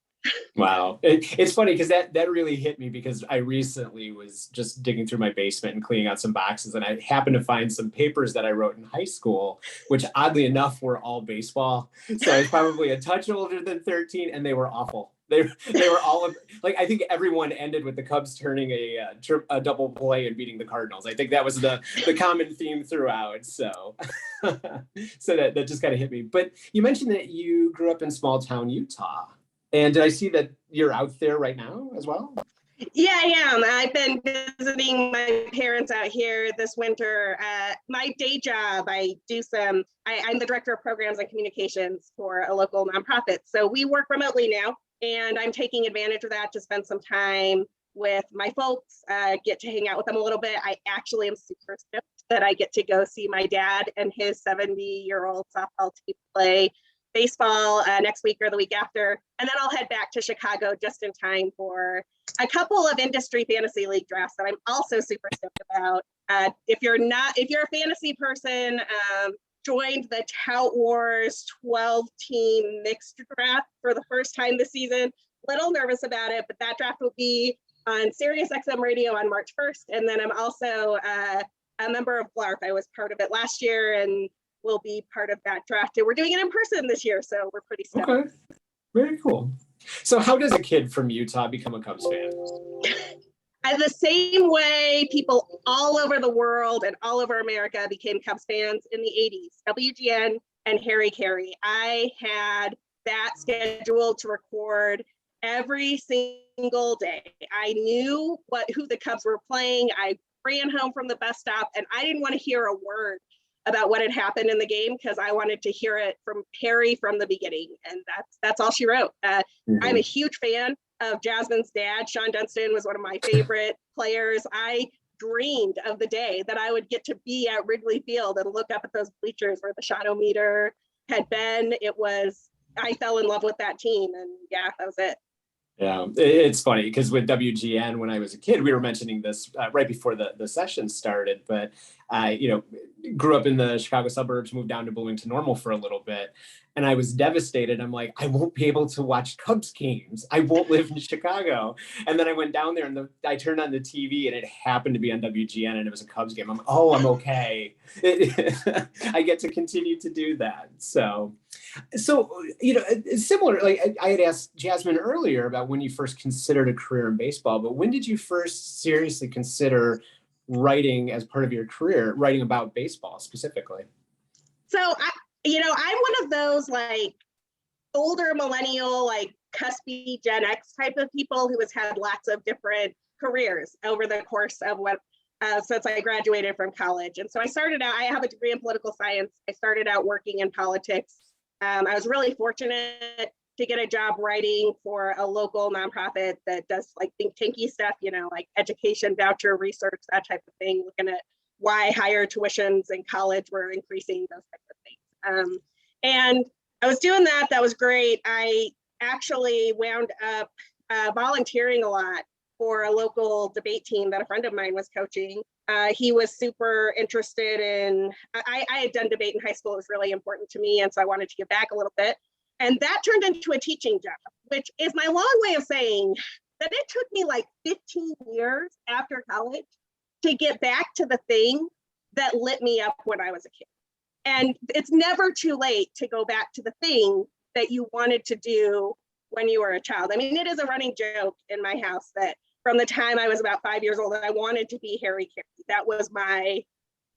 Wow. It's funny because that really hit me, because I recently was just digging through my basement and cleaning out some boxes, and I happened to find some papers that I wrote in high school, which oddly enough were all baseball. So I was probably a touch older than 13, and they were awful. They were all like, I think everyone ended with the Cubs turning a double play and beating the Cardinals. I think that was the common theme throughout. So so that just kind of hit me. But you mentioned that you grew up in small town Utah. And did I see that you're out there right now as well? Yeah, I am. I've been visiting my parents out here this winter. My day job, I'm the director of programs and communications for a local nonprofit. So we work remotely now, and I'm taking advantage of that to spend some time with my folks, get to hang out with them a little bit. I actually am super stoked that I get to go see my dad and his 70-year-old softball team play baseball next week or the week after. And then I'll head back to Chicago just in time for a couple of industry fantasy league drafts that I'm also super stoked about. If you're a fantasy person, joined the Tout Wars 12-team mixed draft for the first time this season. Little nervous about it, but that draft will be on Sirius XM radio on March 1st. And then I'm also a member of Blark. I was part of it last year and will be part of that draft. And we're doing it in person this year, so we're pretty stoked. Okay, very cool. So how does a kid from Utah become a Cubs fan? The same way people all over the world and all over America became Cubs fans in the 80s, WGN and Harry Carey. I had that scheduled to record every single day. I knew who the Cubs were playing. I ran home from the bus stop, and I didn't want to hear a word about what had happened in the game because I wanted to hear it from Harry from the beginning. And that's all she wrote. I'm a huge fan of Jasmine's dad. Sean Dunston was one of my favorite players. I dreamed of the day that I would get to be at Wrigley Field and look up at those bleachers where the shot-o-meter had been. I fell in love with that team, and yeah, that was it. Yeah, it's funny because with WGN, when I was a kid, we were mentioning this right before the session started, but I, grew up in the Chicago suburbs, moved down to Bloomington Normal for a little bit, and I was devastated. I'm like, I won't be able to watch Cubs games. I won't live in Chicago. And then I went down there and I turned on the TV and it happened to be on WGN and it was a Cubs game. I'm okay. I get to continue to do that. So, similar, like I had asked Jasmine earlier about when you first considered a career in baseball, but when did you first seriously consider writing as part of your career, writing about baseball specifically? So I'm one of those like older millennial, like cuspy Gen X type of people who has had lots of different careers over the course of since I graduated from college. And so I have a degree in political science. I started out working in politics. I was really fortunate to get a job writing for a local nonprofit that does like think tanky stuff, like education, voucher research, that type of thing, looking at why higher tuitions in college were increasing, those types of things. And I was doing that. That was great. I actually wound up volunteering a lot for a local debate team that a friend of mine was coaching. He was super interested in, I had done debate in high school. It was really important to me. And so I wanted to give back a little bit. And that turned into a teaching job, which is my long way of saying that it took me like 15 years after college to get back to the thing that lit me up when I was a kid. And it's never too late to go back to the thing that you wanted to do when you were a child. I mean, it is a running joke in my house that from the time I was about 5 years old, I wanted to be Harry Carey. That was my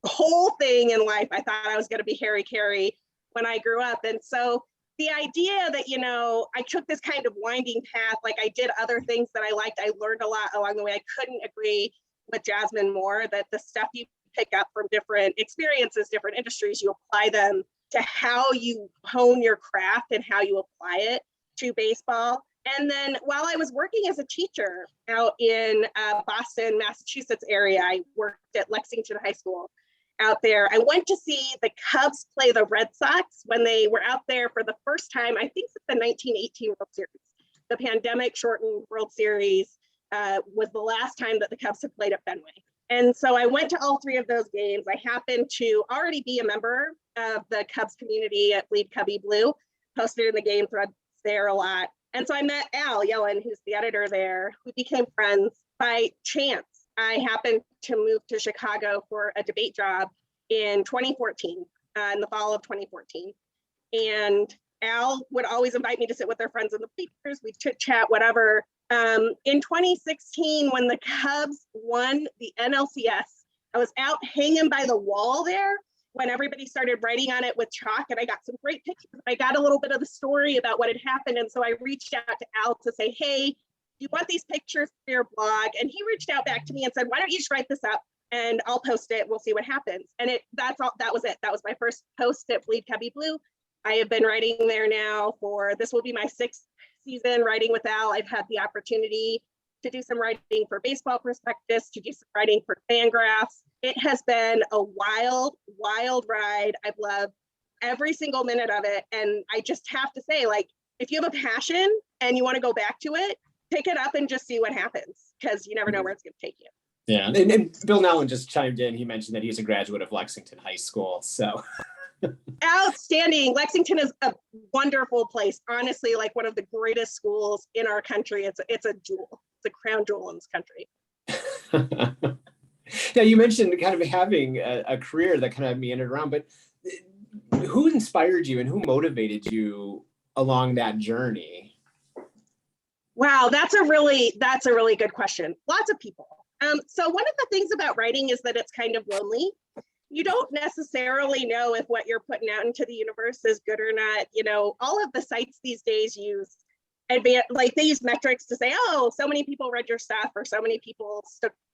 whole thing in life. I thought I was going to be Harry Carey when I grew up. And so the idea that, I took this kind of winding path, like I did other things that I liked. I learned a lot along the way. I couldn't agree with Jasmine more that the stuff you pick up from different experiences, different industries, you apply them to how you hone your craft and how you apply it to baseball. And then while I was working as a teacher out in Boston, Massachusetts area, I worked at Lexington High School out there. I went to see the Cubs play the Red Sox when they were out there for the first time, I think it's the 1918 World Series. The pandemic shortened World Series was the last time that the Cubs had played at Fenway. And so I went to all 3 of those games. I happened to already be a member of the Cubs community at Bleed Cubbie Blue, posted in the game threads there a lot. And so I met Al Yellen, who's the editor there. We became friends by chance. I happened to move to Chicago for a debate job in 2014, in the fall of 2014. And Al would always invite me to sit with their friends in the bleachers. We'd chit chat, whatever. In 2016, when the Cubs won the NLCS, I was out hanging by the wall there when everybody started writing on it with chalk, and I got some great pictures. I got a little bit of the story about what had happened. And so I reached out to Al to say, hey, you want these pictures for your blog? And he reached out back to me and said, why don't you just write this up and I'll post it. We'll see what happens. And that's all. That was it. That was my first post at Bleed Cubbie Blue. I have been writing there now this will be my 6th season writing with Al. I've had the opportunity to do some writing for Baseball Prospectus, to do some writing for FanGraphs. It has been a wild, wild ride. I've loved every single minute of it. And I just have to say, like, if you have a passion and you want to go back to it, pick it up and just see what happens, because you never know where it's going to take you. Yeah, and Bill Nellen just chimed in. He mentioned that he's a graduate of Lexington High School. So outstanding. Lexington is a wonderful place. Honestly, like one of the greatest schools in our country. It's a jewel. It's a crown jewel in this country. Now, you mentioned kind of having a career that kind of meandered around, but who inspired you and who motivated you along that journey? Wow, that's a really good question. Lots of people. So one of the things about writing is that it's kind of lonely. You don't necessarily know if what you're putting out into the universe is good or not. All of the sites these days use they use metrics to say, oh, so many people read your stuff, or so many people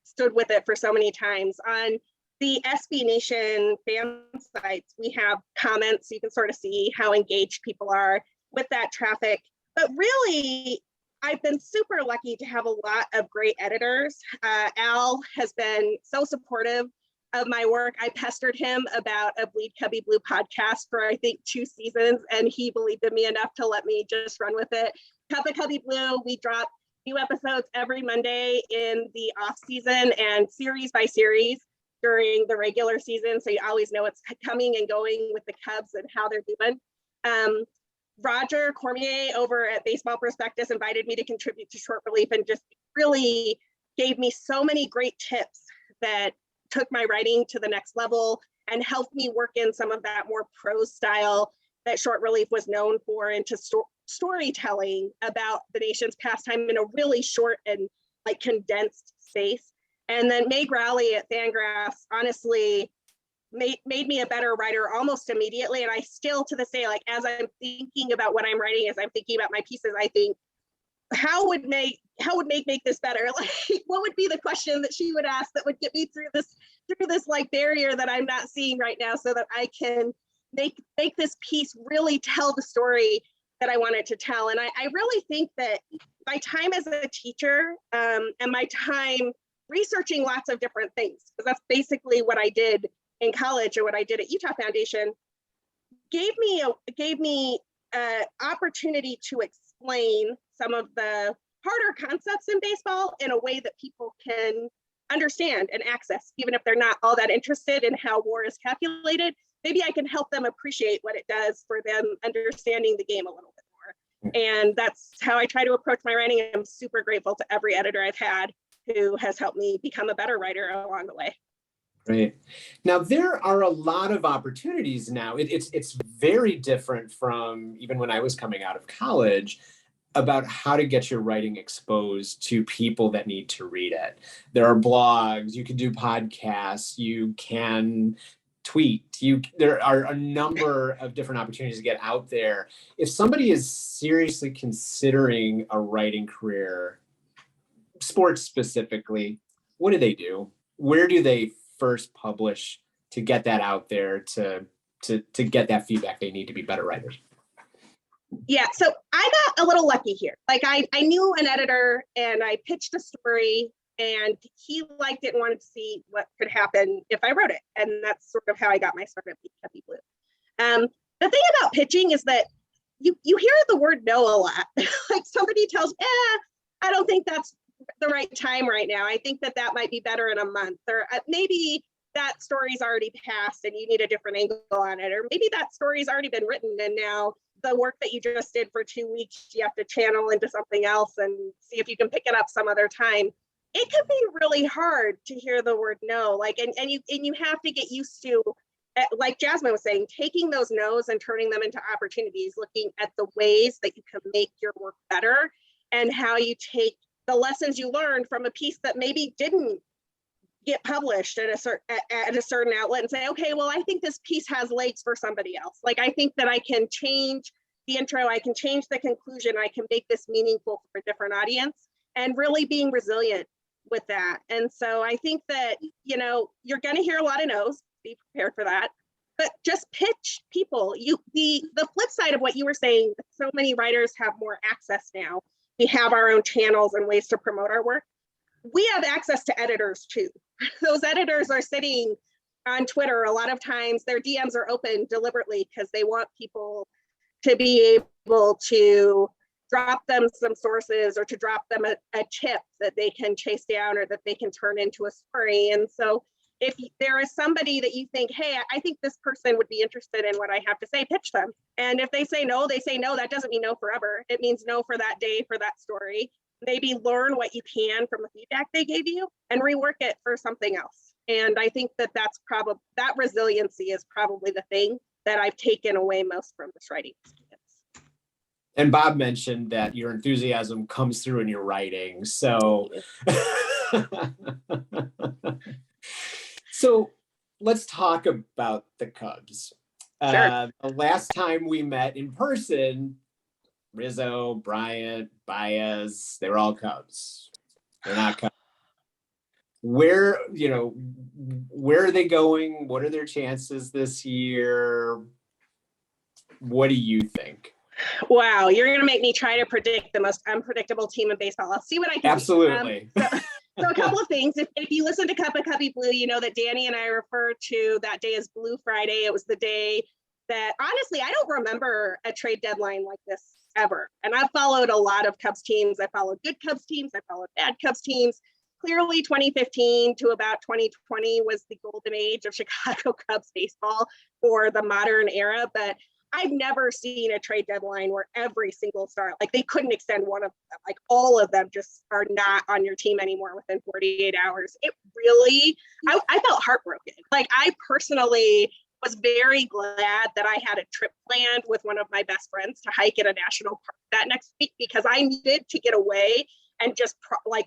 stood with it for so many times. On the SB Nation fan sites, we have comments. You can sort of see how engaged people are with that traffic. But really, I've been super lucky to have a lot of great editors. Al has been so supportive of my work. I pestered him about a Bleed Cubbie Blue podcast for, I think, 2 seasons, and he believed in me enough to let me just run with it. Cuppa Cubbie Blue, we drop new episodes every Monday in the off season and series by series during the regular season. So you always know what's coming and going with the Cubs and how they're doing. Roger Cormier over at Baseball Prospectus invited me to contribute to Short Relief and just really gave me so many great tips that took my writing to the next level and helped me work in some of that more prose style that Short Relief was known for into storytelling about the nation's pastime in a really short and like condensed space. And then Meg Rowley at FanGraphs honestly made me a better writer almost immediately. And I still to this day, like as I'm thinking about what I'm writing, as I'm thinking about my pieces, I think, how would Meg make this better? Like, what would be the question that she would ask that would get me through this like barrier that I'm not seeing right now, so that I can make this piece really tell the story that I want it to tell. And I really think that my time as a teacher and my time researching lots of different things, because that's basically what I did in college or what I did at Utah Foundation, gave me opportunity to explain some of the harder concepts in baseball in a way that people can understand and access, even if they're not all that interested in how WAR is calculated. Maybe I can help them appreciate what it does for them understanding the game a little bit more. And that's how I try to approach my writing. I'm super grateful to every editor I've had who has helped me become a better writer along the way. Great. Now, there are a lot of opportunities now. It's very different from even when I was coming out of college about how to get your writing exposed to people that need to read it. There are blogs, you can do podcasts, you can tweet. There are a number of different opportunities to get out there. If somebody is seriously considering a writing career, sports specifically, what do they do? Where do they first publish to get that out there, to get that feedback they need to be better writers? Yeah, so I got a little lucky here. Like I knew an editor and I pitched a story and he liked it and wanted to see what could happen if I wrote it. And that's sort of how I got my start at Bleed Cubbie Blue. The thing about pitching is that you hear the word no a lot. Like somebody tells, I don't think that's the right time right now. I think that might be better in a month, or maybe that story's already passed and you need a different angle on it, or maybe that story's already been written and now the work that you just did for 2 weeks, you have to channel into something else and see if you can pick it up some other time. It can be really hard to hear the word no, like, and you have to get used to, like Jasmine was saying, taking those no's and turning them into opportunities, looking at the ways that you can make your work better and how you take the lessons you learned from a piece that maybe didn't get published at a certain outlet and say, okay, well, I think this piece has legs for somebody else. Like, I think that I can change the intro, I can change the conclusion, I can make this meaningful for a different audience, and really being resilient with that. And so I think that, you're going to hear a lot of no's, be prepared for that, but just pitch people. The flip side of what you were saying, so many writers have more access now. We have our own channels and ways to promote our work. We have access to editors too. Those editors are sitting on Twitter. A lot of times their DMs are open deliberately because they want people to be able to drop them some sources or to drop them a tip that they can chase down or that they can turn into a story. And so if there is somebody that you think, hey, I think this person would be interested in what I have to say, pitch them. And if they say no, they say no. That doesn't mean no forever. It means no for that day, for that story. Maybe learn what you can from the feedback they gave you and rework it for something else. And I think that that resiliency is probably the thing that I've taken away most from this writing experience. And Bob mentioned that your enthusiasm comes through in your writing. So, so let's talk about the Cubs. Sure. The last time we met in person, Rizzo, Bryant, Baez, they were all Cubs. They're not Cubs. Where are they going? What are their chances this year? What do you think? Wow, you're going to make me try to predict the most unpredictable team in baseball. I'll see what I can Absolutely. do. So a couple of things. If you listen to Cuppa Cubbie Blue, you know that Danny and I refer to that day as Blue Friday. It was the day that, honestly, I don't remember a trade deadline like this ever. And I've followed a lot of Cubs teams. I followed good Cubs teams. I followed bad Cubs teams. Clearly 2015 to about 2020 was the golden age of Chicago Cubs baseball for the modern era. But I've never seen a trade deadline where every single star, like they couldn't extend one of them, like all of them just are not on your team anymore within 48 hours. It really, I felt heartbroken. Like I personally was very glad that I had a trip planned with one of my best friends to hike at a national park that next week, because I needed to get away and just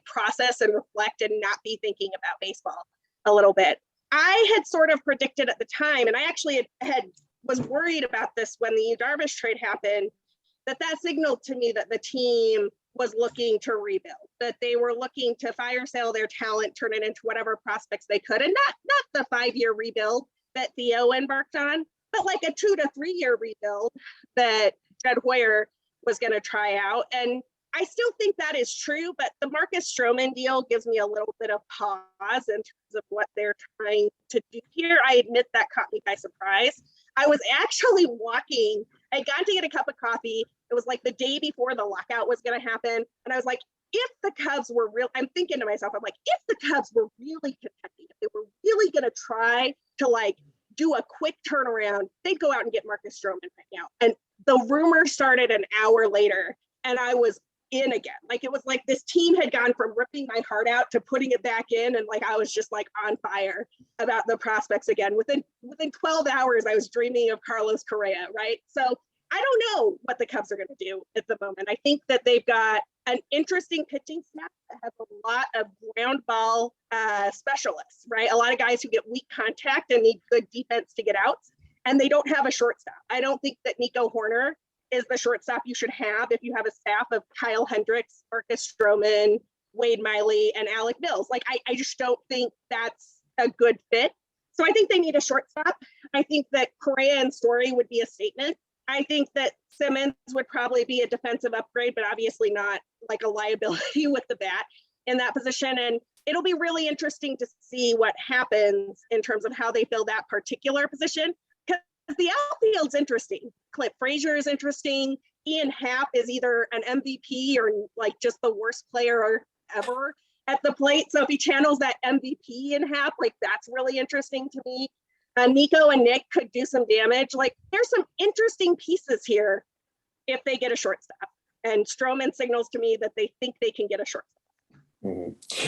process and reflect and not be thinking about baseball a little bit. I had sort of predicted at the time, and I actually was worried about this when the Darvish trade happened, that signaled to me that the team was looking to rebuild, that they were looking to fire sale their talent, turn it into whatever prospects they could, and not the 5-year rebuild that Theo embarked on, but like a 2 to 3 year rebuild that Jed Hoyer was going to try out. And I still think that is true, but the Marcus Stroman deal gives me a little bit of pause in terms of what they're trying to do here. I admit that caught me by surprise. I was actually walking, I'd gone to get a cup of coffee. It was like the day before the lockout was going to happen. And I was like, if the Cubs were real, I'm thinking to myself, I'm like, if the Cubs were really contending, if they were really going to try to like do a quick turnaround, they'd go out and get Marcus Stroman right now. And the rumor started an hour later and I was in again. Like it was like this team had gone from ripping my heart out to putting it back in, and like I was just like on fire about the prospects again. Within 12 hours I was dreaming of Carlos Correa, right? So I don't know what the Cubs are going to do at the moment. I think that they've got an interesting pitching staff that has a lot of ground ball specialists, right? A lot of guys who get weak contact and need good defense to get outs, and they don't have a shortstop. I don't think that Nico Horner is the shortstop you should have if you have a staff of Kyle Hendricks, Marcus Stroman, Wade Miley, and Alec Mills. Like, I just don't think that's a good fit. So I think they need a shortstop. I think that Correa and Story would be a statement. I think that Simmons would probably be a defensive upgrade, but obviously not like a liability with the bat in that position. And it'll be really interesting to see what happens in terms of how they fill that particular position, because the outfield's interesting. Clint Frazier is interesting. Ian Happ is either an MVP or like just the worst player ever at the plate. So if he channels that MVP in Happ, like that's really interesting to me. Nico and Nick could do some damage. Like, there's some interesting pieces here if they get a shortstop. And Stroman signals to me that they think they can get a shortstop.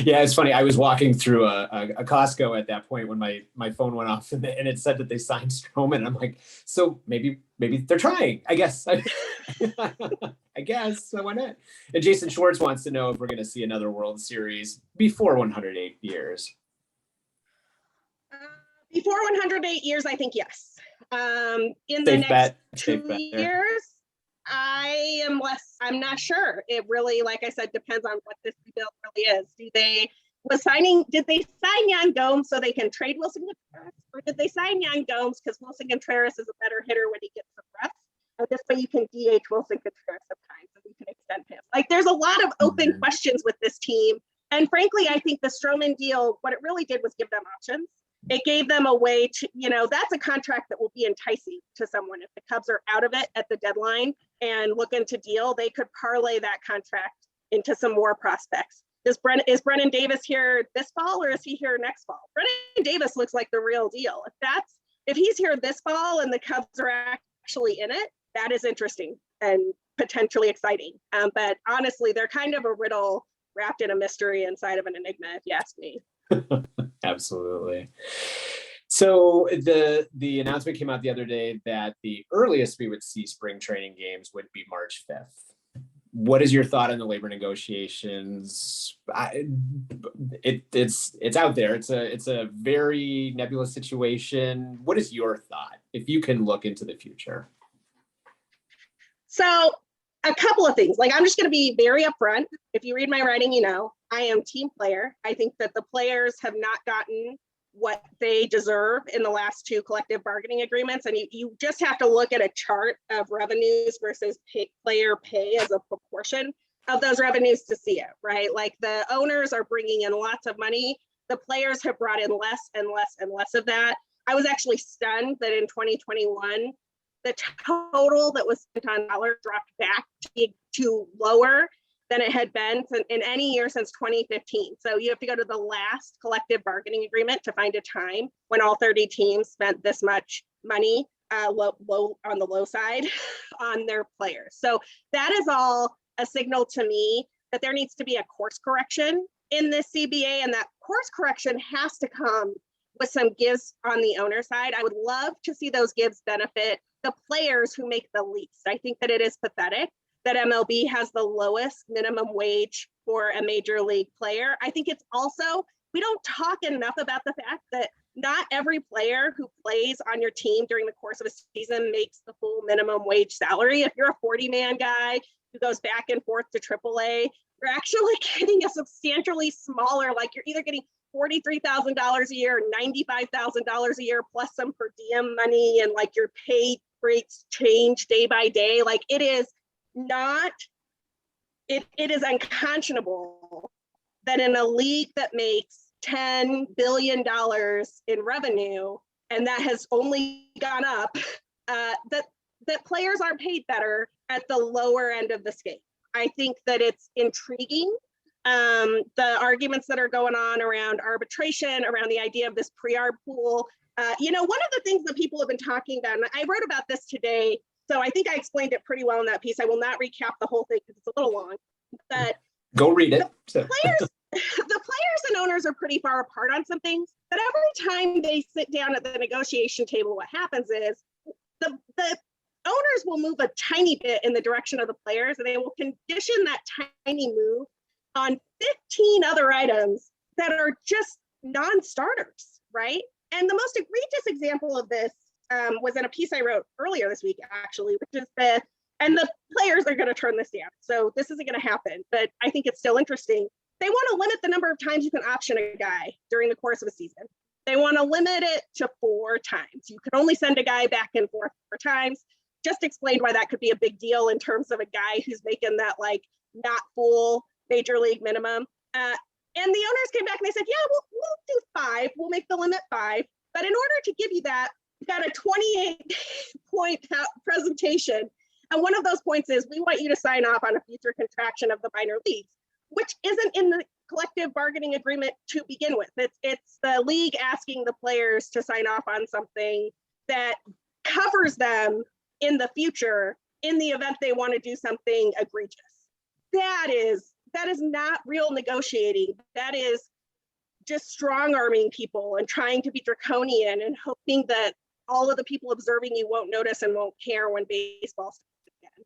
Yeah, it's funny. I was walking through a Costco at that point when my phone went off and it said that they signed Stroman. I'm like, so maybe they're trying, I guess. I guess, so why not? And Jason Schwartz wants to know if we're going to see another World Series before 108 years. Before 108 years, I think yes. In the Safe next bet. 2 years, I'm not sure. It really, like I said, depends on what this rebuild really is. Did they sign Young Gomes so they can trade Wilson Contreras? Or did they sign Young Gomes because Wilson Contreras is a better hitter when he gets some reps? And this way you can DH Wilson Contreras sometimes and you can extend him. Like, there's a lot of open questions with this team. And frankly, I think the Stroman deal, what it really did was give them options. It gave them a way to, that's a contract that will be enticing to someone. If the Cubs are out of it at the deadline and looking to deal, they could parlay that contract into some more prospects. Is Brennan Davis here this fall or is he here next fall? Brennan Davis looks like the real deal. If he's here this fall and the Cubs are actually in it, that is interesting and potentially exciting. But honestly, they're kind of a riddle wrapped in a mystery inside of an enigma, if you ask me. Absolutely. So the announcement came out the other day that the earliest we would see spring training games would be March 5th. What is your thought on the labor negotiations? It's out there. It's a very nebulous situation. What is your thought, if you can look into the future? So a couple of things. Like, I'm just going to be very upfront. If you read my writing, I am team player. I think that the players have not gotten what they deserve in the last 2 collective bargaining agreements. And you just have to look at a chart of revenues versus player pay as a proportion of those revenues to see it, right? Like, the owners are bringing in lots of money. The players have brought in less and less and less of that. I was actually stunned that in 2021, the total that was spent on dollars dropped back to lower than it had been in any year since 2015. So you have to go to the last collective bargaining agreement to find a time when all 30 teams spent this much money low on the low side on their players. So that is all a signal to me that there needs to be a course correction in this CBA, and that course correction has to come with some gives on the owner side. I would love to see those gives benefit the players who make the least. I think that it is pathetic that MLB has the lowest minimum wage for a major league player. I think it's also, we don't talk enough about the fact that not every player who plays on your team during the course of a season makes the full minimum wage salary. If you're a 40-man guy who goes back and forth to AAA, you're actually getting a substantially smaller, like you're either getting $43,000 a year or $95,000 a year plus some per diem money, and like your pay rates change day by day. Like, it is not, it is unconscionable that in a league that makes $10 billion in revenue, and that has only gone up, that players aren't paid better at the lower end of the scale. I think that it's intriguing. The arguments that are going on around arbitration, around the idea of this pre-arb pool. One of the things that people have been talking about, and I wrote about this today, so I think I explained it pretty well in that piece. I will not recap the whole thing because it's a little long, but go read it. The players and owners are pretty far apart on some things, but every time they sit down at the negotiation table, what happens is the owners will move a tiny bit in the direction of the players, and they will condition that tiny move on 15 other items that are just non-starters, right? And the most egregious example of this was in a piece I wrote earlier this week, actually, which is and the players are going to turn this down. So this isn't going to happen, but I think it's still interesting. They want to limit the number of times you can option a guy during the course of a season. They want to limit it to 4 times. You can only send a guy back and forth 4 times. Just explained why that could be a big deal in terms of a guy who's making that like not full major league minimum. And the owners came back and they said, yeah, we'll do 5. We'll make the limit 5. But in order to give you that, you got a 28-point presentation. And one of those points is we want you to sign off on a future contraction of the minor leagues, which isn't in the collective bargaining agreement to begin with. It's the league asking the players to sign off on something that covers them in the future in the event they want to do something egregious. That is not real negotiating. That is just strong-arming people and trying to be draconian and hoping that all of the people observing you won't notice and won't care when baseball starts again.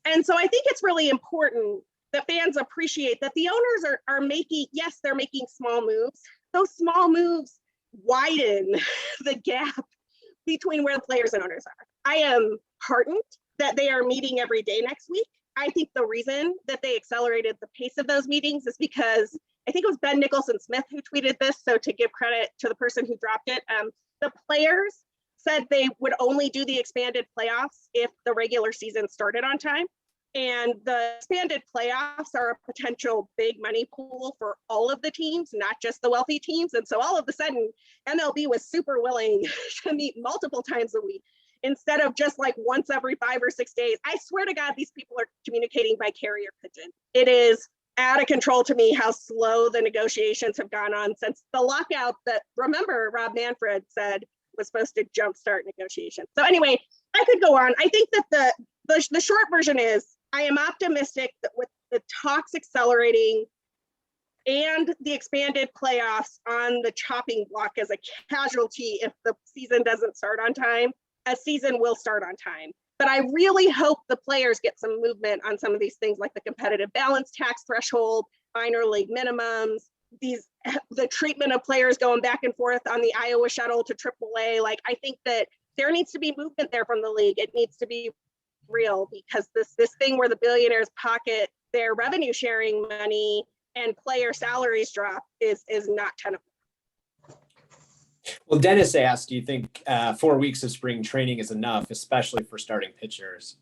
And so I think it's really important that fans appreciate that the owners are making, yes, they're making small moves. Those small moves widen the gap between where the players and owners are. I am heartened that they are meeting every day next week. I think the reason that they accelerated the pace of those meetings is because I think it was Ben Nicholson-Smith who tweeted this. So to give credit to the person who dropped it, the players said they would only do the expanded playoffs if the regular season started on time. And the expanded playoffs are a potential big money pool for all of the teams, not just the wealthy teams. And so all of a sudden, MLB was super willing to meet multiple times a week instead of just like once every 5 or 6 days. I swear to God, these people are communicating by carrier pigeon. It is out of control to me how slow the negotiations have gone on since the lockout that, remember, Rob Manfred said was supposed to jumpstart negotiations. So anyway, I could go on. I think that the short version is I am optimistic that with the talks accelerating and the expanded playoffs on the chopping block as a casualty if the season doesn't start on time, a season will start on time. But I really hope the players get some movement on some of these things like the competitive balance tax threshold, minor league minimums, the treatment of players going back and forth on the Iowa shuttle to AAA. Like, I think that there needs to be movement there from the league. It needs to be real, because this thing where the billionaires pocket their revenue sharing money and player salaries drop is not tenable. Well, Dennis asked, do you think 4 weeks of spring training is enough, especially for starting pitchers?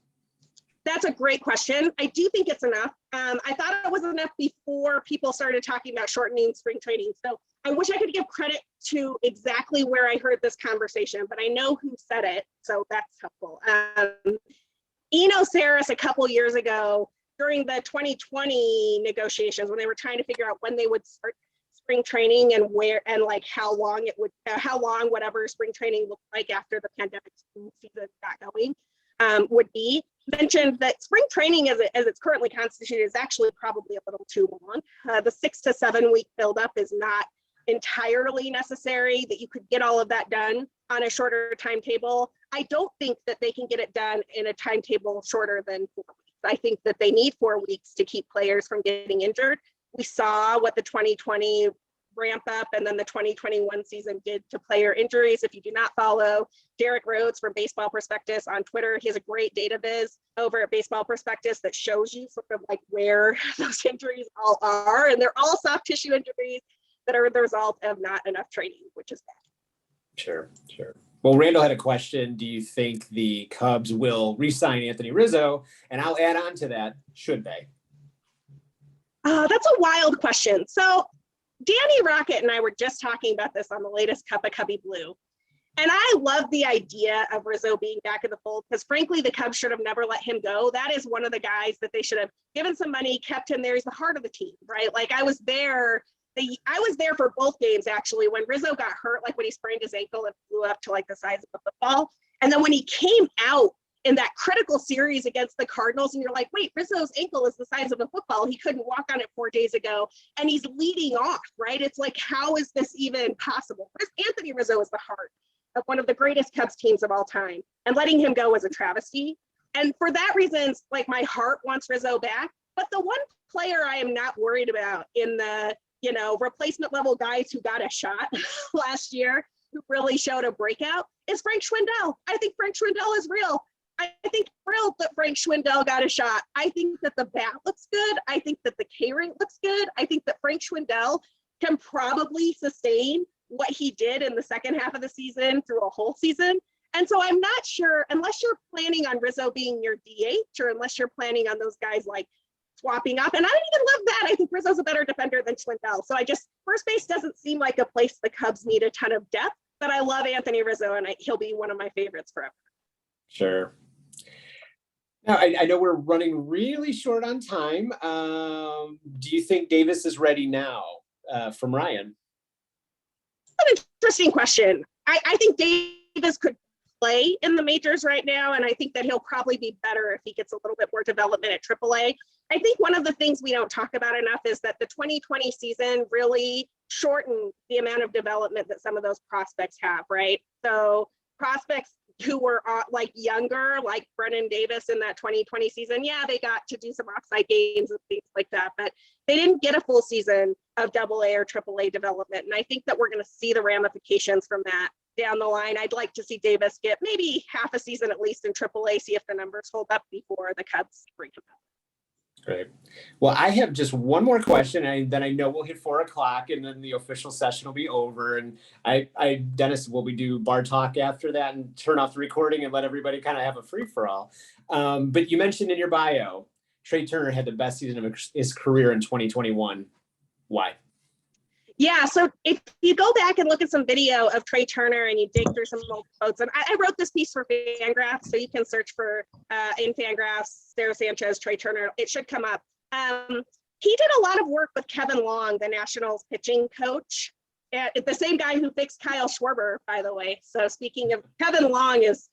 That's a great question. I do think it's enough. I thought it was enough before people started talking about shortening spring training. So I wish I could give credit to exactly where I heard this conversation, but I know who said it, so that's helpful. Eno Saris a couple years ago during the 2020 negotiations, when they were trying to figure out when they would start spring training and where and like how long whatever spring training looked like after the pandemic season got going would be, mentioned that spring training as it's currently constituted is actually probably a little too long. The 6 to 7 week buildup is not entirely necessary, that you could get all of that done on a shorter timetable. I don't think that they can get it done in a timetable shorter than 4 weeks. I think that they need 4 weeks to keep players from getting injured. We saw what the 2020 ramp up and then the 2021 season did to player injuries. If you do not follow Derek Rhodes from Baseball Prospectus on Twitter, he has a great data viz over at Baseball Prospectus that shows you sort of like where those injuries all are. And they're all soft tissue injuries that are the result of not enough training, which is bad. Sure. Well, Randall had a question. Do you think the Cubs will re-sign Anthony Rizzo? And I'll add on to that, should they? That's a wild question. So Danny Rocket and I were just talking about this on the latest Cuppa Cubbie Blue. And I love the idea of Rizzo being back in the fold, because frankly, the Cubs should have never let him go. That is one of the guys that they should have given some money, kept him there. He's the heart of the team, right? Like I was there for both games, actually, when Rizzo got hurt, like when he sprained his ankle and blew up to like the size of a football. And then when he came out in that critical series against the Cardinals, and you're like, wait, Rizzo's ankle is the size of a football. He couldn't walk on it 4 days ago, and he's leading off, right? It's like, how is this even possible? Anthony Rizzo is the heart of one of the greatest Cubs teams of all time, and letting him go was a travesty. And for that reason, like, my heart wants Rizzo back. But the one player I am not worried about in the, you know, replacement level guys who got a shot last year, who really showed a breakout, is Frank Schwindel. I think Frank Schwindel is real. I think thrilled that Frank Schwindel got a shot. I think that the bat looks good. I think that the K rate looks good. I think that Frank Schwindel can probably sustain what he did in the second half of the season through a whole season. And so I'm not sure, unless you're planning on Rizzo being your DH, or unless you're planning on those guys like swapping up. And I don't even love that. I think Rizzo's a better defender than Schwindel. So first base doesn't seem like a place the Cubs need a ton of depth, but I love Anthony Rizzo, and he'll be one of my favorites forever. Sure. Now, I know we're running really short on time. Do you think Davis is ready now? From Ryan. An interesting question. I think Davis could play in the majors right now, and I think that he'll probably be better if he gets a little bit more development at AAA. I think one of the things we don't talk about enough is that the 2020 season really shortened the amount of development that some of those prospects have, right? So prospects who were like younger, like Brennan Davis in that 2020 season, yeah, they got to do some offsite games and things like that, but they didn't get a full season of AA or AAA development. And I think that we're going to see the ramifications from that down the line. I'd like to see Davis get maybe half a season at least in AAA, see if the numbers hold up before the Cubs bring him up. Great. Well, I have just one more question, and then I know we'll hit 4 o'clock, and then the official session will be over. And Dennis, will we do bar talk after that and turn off the recording and let everybody kind of have a free for all? But you mentioned in your bio, Trey Turner had the best season of his career in 2021. Why? Yeah, so if you go back and look at some video of Trey Turner and you dig through some old quotes, and I wrote this piece for FanGraphs, so you can search for in FanGraphs, Sara Sanchez, Trey Turner, it should come up. He did a lot of work with Kevin Long, the Nationals pitching coach, the same guy who fixed Kyle Schwarber, by the way. So speaking of, Kevin Long is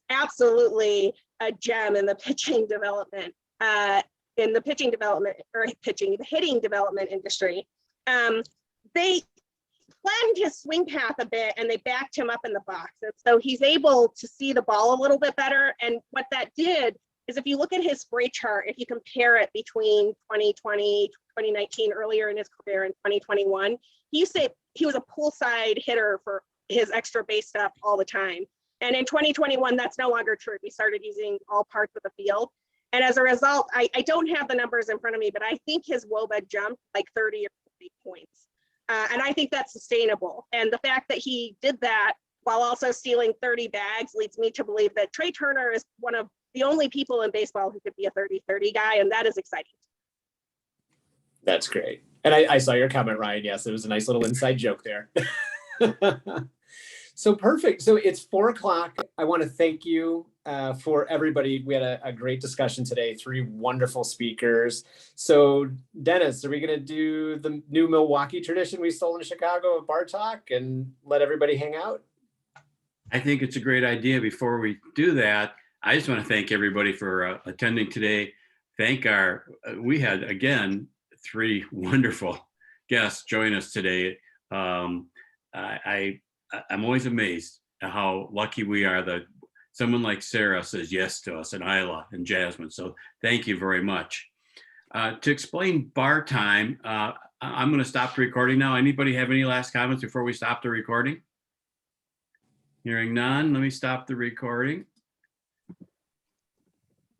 absolutely a gem in the pitching development, the hitting development industry. They flattened his swing path a bit and they backed him up in the box. And so he's able to see the ball a little bit better. And what that did is, if you look at his spray chart, if you compare it between 2020, 2019, earlier in his career, and 2021, he said he was a poolside hitter for his extra base stuff all the time. And in 2021, that's no longer true. We started using all parts of the field. And as a result, I don't have the numbers in front of me, but I think his WOBA jumped like 30 or 40 points. And I think that's sustainable. And the fact that he did that while also stealing 30 bags leads me to believe that Trey Turner is one of the only people in baseball who could be a 30-30 guy, and that is exciting. That's great. And I saw your comment, Ryan. Yes, it was a nice little inside joke there. So perfect. So it's 4 o'clock. I want to thank you for everybody. We had a great discussion today. 3 wonderful speakers. So Dennis, are we going to do the new Milwaukee tradition we stole in Chicago of bar talk and let everybody hang out? I think it's a great idea. Before we do that, I just want to thank everybody for attending today. We had, again, 3 wonderful guests join us today. I'm always amazed at how lucky we are that someone like Sara says yes to us, and Ila and Jasmine. So thank you very much. To explain bar time, I'm going to stop the recording now. Anybody have any last comments before we stop the recording? Hearing none, let me stop the recording.